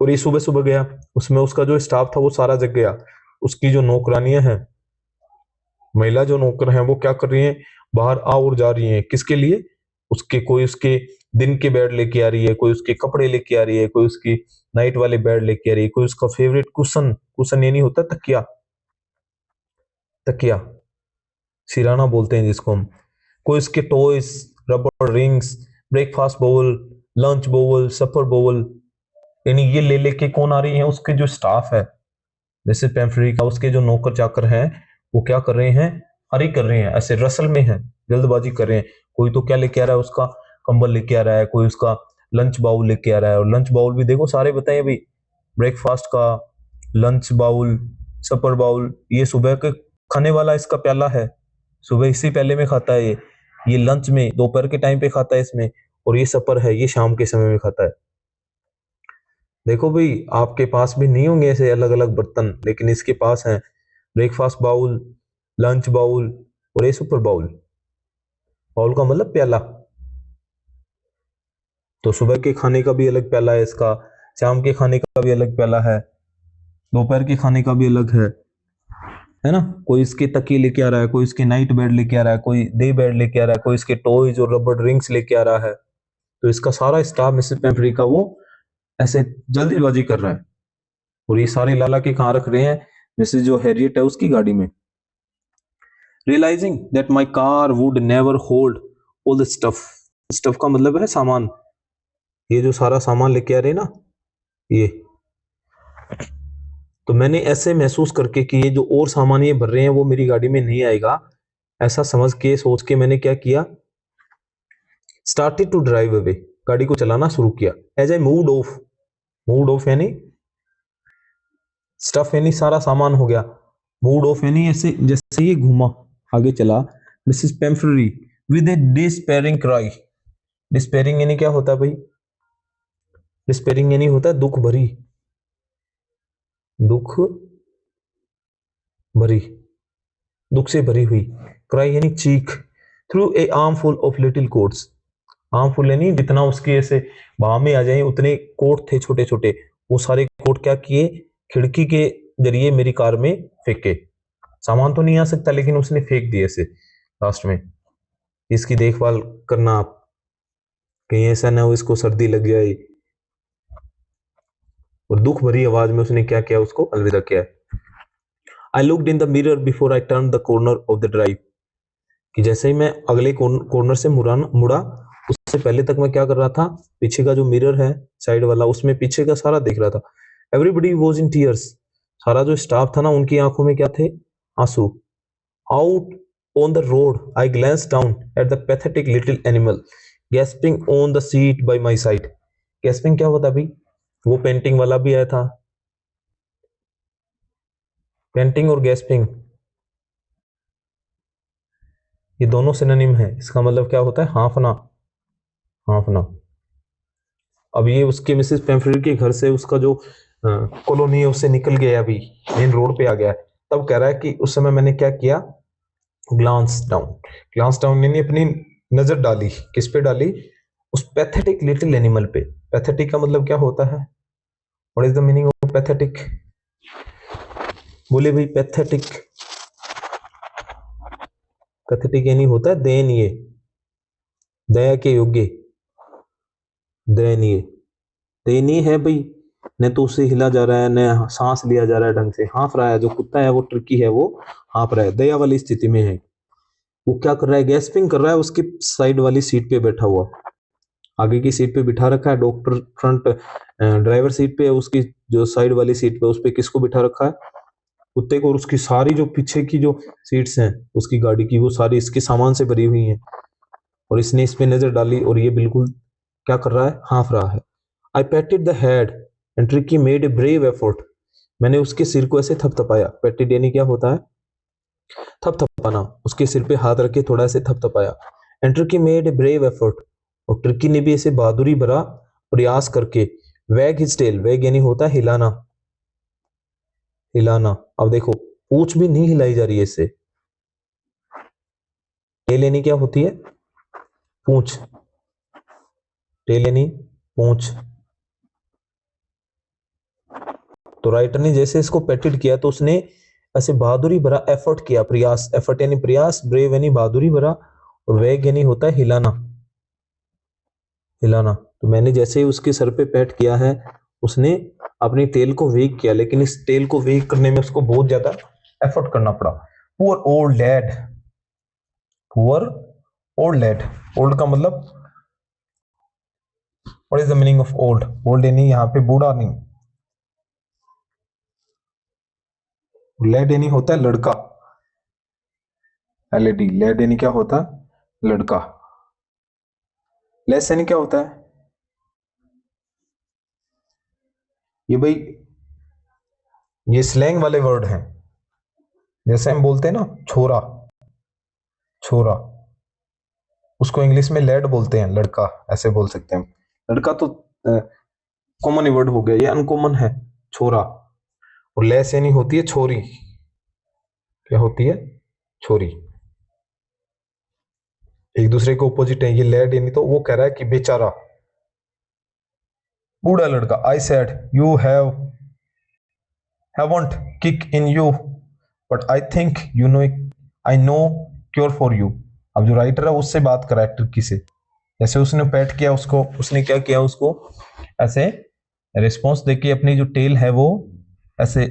और ये सुबह सुबह गया, उसमें उसका जो स्टाफ था वो सारा जग गया। उसकी जो नौकरानियां हैं, महिला जो नौकर हैं, वो क्या कर रही हैं, बाहर आ और जा रही हैं। किसके लिए? उसके, कोई उसके दिन के बेड लेके आ रही है, कोई उसके कपड़े लेके आ रही है, कोई उसकी नाइट वाले बेड लेके आ रही है, कोई उसका फेवरेट कुशन, कुशन ये नहीं होता, तकिया, तकिया सिराना बोलते हैं जिसको हम, कोई उसके toys, rubber rings, breakfast bowl, lunch bowl, supper bowl, यानी ये ले लेके कौन आ रही है, उसके जो स्टाफ है मिसेस पेम्फ्री का, उसके जो नौकर चाकर हैं, वो क्या कर रहे हैं, हरी कर रहे हैं, ऐसे रसल में हैं, जल्दबाजी कर रहे हैं। कोई तो क्या लेके आ रहा है, उसका कंबल लेके आ रहा है, कोई उसका लंच बाउल लेके आ रहा है। और लंच बाउल भी देखो सारे बताए भाई, ब्रेकफास्ट का लंच बाउल, सपर बाउल, ये सुबह के खाने वाला इसका प्याला है, सुबह इसी प्याले में खाता है ये लंच में दोपहर के टाइम पे खाता है इसमें, और ये सपर है, ये शाम के समय में खाता है। देखो भाई, आपके पास भी नहीं होंगे ऐसे अलग अलग बर्तन, लेकिन इसके पास है ब्रेकफास्ट बाउल, लंच बाउल, और ये सुपर बाउल। बाउल का मतलब प्याला। तो सुबह के खाने का भी अलग प्याला है इसका, शाम के खाने का भी अलग प्याला है, दोपहर के खाने का भी अलग है ना। कोई इसके तकिए लेके आ रहा है, कोई इसके नाइट बेड लेके आ रहा है, कोई डे बेड लेके आ रहा है, कोई इसके टॉयज और रबर रिंग्स लेके आ रहा है। तो इसका सारा स्टाफ मिसेस पेम्फ्री का वो ऐसे जल्दीबाजी कर रहा है, और ये सारे लाला के कहाँ रख रहे हैं, मिसेस जो हैरियट है उसकी गाड़ी में। Realising that my car would never hold all the stuff, stuff का मतलब है सामान, ये जो सारा सामान लेके आ रहे हैं ना ये, तो मैंने ऐसे महसूस करके कि ये जो और सामान ये भर रहे हैं वो मेरी गाड़ी में नहीं आएगा, ऐसा समझ के सोच के मैंने क्या किया, स्टार्टेड टू ड्राइव अवे, गाड़ी को चलाना शुरू किया। एज आई मूड ऑफ यानी स्टफ यानी सारा सामान हो गया, मूड ऑफ यानी ऐसे जैसे ये घूमा आगे चला, Mrs Pumphrey with a despairing cry, despairing यानी क्या होता है भाई, डिस्पेयरिंग यानी होता है दुख भरी, दुख भरी, दुख से भरी हुई, क्राई यानी चीख, through a arm full of little quotes, arm full यानी जितना उसके ऐसे बाह में आ जाए उतने कोट थे छोटे छोटे, वो सारे कोट क्या किए, खिड़की के जरिए मेरी कार में फेंके। सामान तो नहीं आ सकता लेकिन उसने फेंक दिए ऐसे लास्ट में। इसकी देखभाल करना आप, कहीं ऐसा ना हो इसको सर्दी लग जाए। और दुख भरी आवाज में उसने क्या किया, उसको अलविदा किया। I looked in the mirror before I turn the corner of the drive, कि जैसे ही मैं अगले कॉर्नर से मुड़ा, उससे पहले तक मैं क्या कर रहा था, पीछे का जो मिरर है साइड वाला, उसमें पीछे का सारा देख रहा था। एवरीबडी वॉज इन टीयर्स, सारा जो स्टाफ था ना उनकी आंखों में क्या थे, आंसू। Out on the road I glance down at the pathetic little animal gasping on the seat by my side. Gasping क्या होता भाई, वो पेंटिंग वाला भी आया था, पेंटिंग और गैस्पिंग ये दोनों सिनोनिम है, इसका मतलब क्या होता है, हाँफना, हाँफना। अब ये उसके मिसेस पेम्फ्री के घर से उसका जो कॉलोनी है उससे निकल गया, अभी मेन रोड पे आ गया है। तब कह रहा है कि उस समय मैंने क्या किया, ग्लांस डाउन, ग्लांस डाउन यानी अपनी नजर डाली, किस पे डाली, उस पैथेटिक लिटिल एनिमल पे। पैथेटिक का मतलब क्या होता है, what is the meaning of pathetic, बोले भाई पैथेटिक, पैथेटिक यानी होता है दयनीय, दया के योग्य, दयनीय, दयनीय है भाई, न तो उसे हिला जा रहा है, न सांस लिया जा रहा है ढंग से, हाँफ रहा है, जो कुत्ता है वो ट्रिकी है, वो हाँफ रहा है, दया वाली स्थिति में है। वो क्या कर रहा है, गैस्पिंग कर रहा है, उसकी साइड वाली सीट पे बैठा हुआ, आगे की सीट पे बिठा रखा है डॉक्टर, फ्रंट ड्राइवर सीट पे है, उसकी जो साइड वाली सीट पे उस पे किसको बिठा रखा है, कुत्ते को। और उसकी सारी जो पीछे की जो सीट्स हैं उसकी गाड़ी की, वो सारी इसके सामान से भरी हुई हैं, और इसने इस पे नजर डाली और ये बिल्कुल क्या कर रहा है, हाँफ रहा है। I patted the head and Tricki made a brave effort, मैंने उसके सिर को ऐसे थपथपाया, पैटेड यानी क्या होता है, थपथपाना, उसके सिर पे हाथ रख के थोड़ा ऐसे थपथपाया। And Tricki made a brave effort, और ट्रिकी ने भी ऐसे बहादुरी भरा प्रयास करके, वैग हिज टेल, वैग यानी होता है हिलाना, हिलाना। अब देखो पूंछ भी नहीं हिलाई जा रही है इससे, टेल यानी क्या होती है, पूंछ, टेल यानी पूंछ, तो राइटर ने जैसे इसको पेटेड किया तो उसने ऐसे बहादुरी भरा एफर्ट किया, प्रयास, एफर्ट यानी प्रयास, ब्रेव यानी बहादुरी भरा, और वेग यानी होता है हिलाना, हिलाना। तो मैंने जैसे ही उसके सर पे पैट किया है, उसने अपनी टेल को वेग किया, लेकिन इस टेल को वेग करने में उसको बहुत ज्यादा एफर्ट करना पड़ा। Poor old lad, poor old lad, old का मतलब what is the meaning of old? Old यानी यहाँ पे बूढ़ा नहीं, लैड यानी होता है लड़का, एलएडी, लैड यानी क्या होता है? लड़का। लेस यानी क्या होता है? ये भाई ये स्लैंग वाले वर्ड हैं, जैसे हम बोलते हैं ना छोरा, छोरा, उसको इंग्लिश में लैड बोलते हैं, लड़का ऐसे बोल सकते हैं। लड़का तो कॉमन वर्ड हो गया, ये अनकॉमन है छोरा। और लेस यानी होती है छोरी, क्या होती है? छोरी। एक दूसरे के ऑपोजिट है, ये लैड यानी तो वो कह रहा है कि बेचारा बूढ़ा लड़का। I said you haven't kick in you but I think you know, I know cure for you. अब जो राइटर है उससे बात कर रहा है ट्रिकी से, जैसे उसने पैट किया उसको, उसने क्या किया, उसको ऐसे रिस्पॉन्स देके अपनी जो टेल है वो ऐसे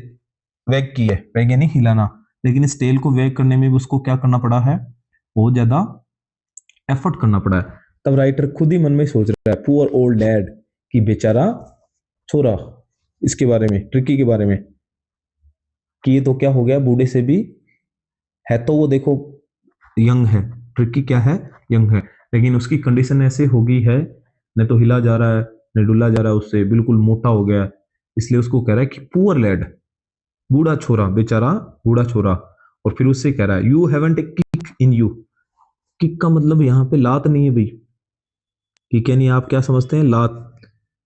वेग की है, वेग यानी हिलाना, लेकिन इस टेल को वेग करने में भी उसको क्या करना पड़ा है, बहुत ज्यादा एफर्ट करना पड़ा है। तब राइटर खुद ही मन में सोच रहा है, पुअर ओल्ड डैड, कि बेचारा छोरा, इसके बारे में, ट्रिकी के बारे में, कि ये तो क्या हो गया, बूढ़े से भी है तो वो देखो यंग है, ट्रिकी क्या है, यंग है, लेकिन उसकी कंडीशन ऐसे हो गई है, न तो हिला जा रहा है न डुला जा रहा है, उससे बिल्कुल मोटा हो गया है। इसलिए उसको कह रहा है कि पुअर लैड, बूढ़ा छोरा, बेचारा बूढ़ा छोरा। और फिर उससे कह रहा है you haven't a kick in you. Kick का मतलब यहाँ पे लात नहीं है भाई, किक यानी आप क्या समझते हैं, लात।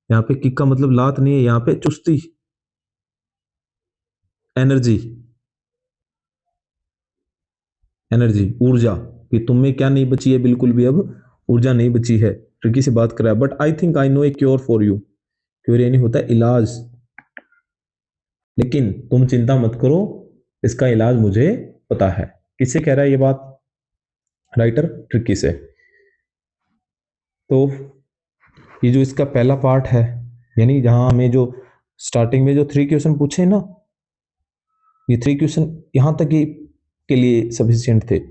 यहाँ पे किक का मतलब लात नहीं है, यहाँ पे चुस्ती, एनर्जी, एनर्जी, ऊर्जा, कि तुम में क्या नहीं बची है, बिल्कुल भी अब ऊर्जा नहीं बची है। ट्रिकी से बात कर रहा है, but I think I know A cure for you. Cure यानी होता है इलाज, लेकिन तुम चिंता मत करो, इसका इलाज मुझे पता है। किससे कह रहा है ये बात? राइटर ट्रिकी से। तो ये जो इसका पहला पार्ट है, यानी जहां हमें जो स्टार्टिंग में जो 3 क्वेश्चन पूछे ना, ये 3 क्वेश्चन यहां तक ही के लिए सफिशिएंट थे।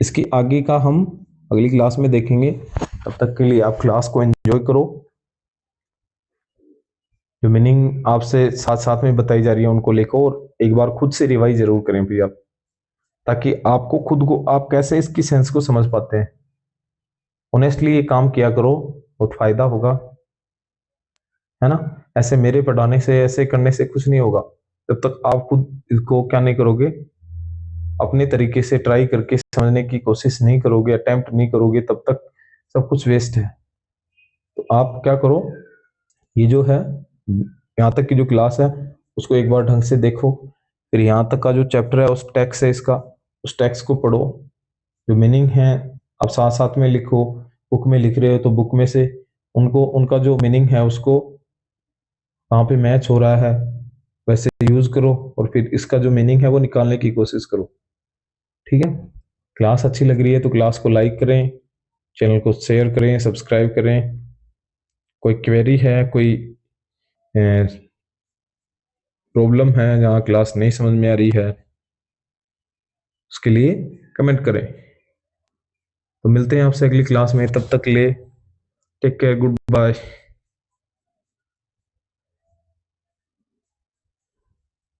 इसके आगे का हम अगली क्लास में देखेंगे। तब तक के लिए आप क्लास को एंजॉय करो, जो मीनिंग आपसे साथ साथ में बताई जा रही है उनको लिखो, और एक बार खुद से रिवाइज जरूर करें भैया, ताकि आपको खुद को, आप कैसे इसकी सेंस को समझ पाते हैं। ऑनेस्टली ये काम किया करो, बहुत फायदा होगा, है ना। ऐसे मेरे पढ़ाने से, ऐसे करने से कुछ नहीं होगा जब तक आप खुद इसको क्या नहीं करोगे, अपने तरीके से ट्राई करके समझने की कोशिश नहीं करोगे, अटेम्प्ट नहीं करोगे, तब तक सब कुछ वेस्ट है। तो आप क्या करो, ये जो है यहाँ तक की जो क्लास है उसको एक बार ढंग से देखो, फिर यहाँ तक का जो चैप्टर है उस टेक्स्ट है इसका, उस टेक्स्ट को पढ़ो, जो मीनिंग है आप साथ साथ में लिखो। बुक में लिख रहे हो तो बुक में से उनको, उनका जो मीनिंग है उसको कहाँ पे मैच हो रहा है वैसे यूज करो, और फिर इसका जो मीनिंग है वो निकालने की कोशिश करो। ठीक है, क्लास अच्छी लग रही है तो क्लास को लाइक करें, चैनल को शेयर करें, सब्सक्राइब करें। कोई क्वेरी है, कोई प्रॉब्लम है जहाँ क्लास नहीं समझ में आ रही है, उसके लिए कमेंट करें। तो मिलते हैं आपसे अगली क्लास में, तब तक ले टेक केयर, गुड बाय।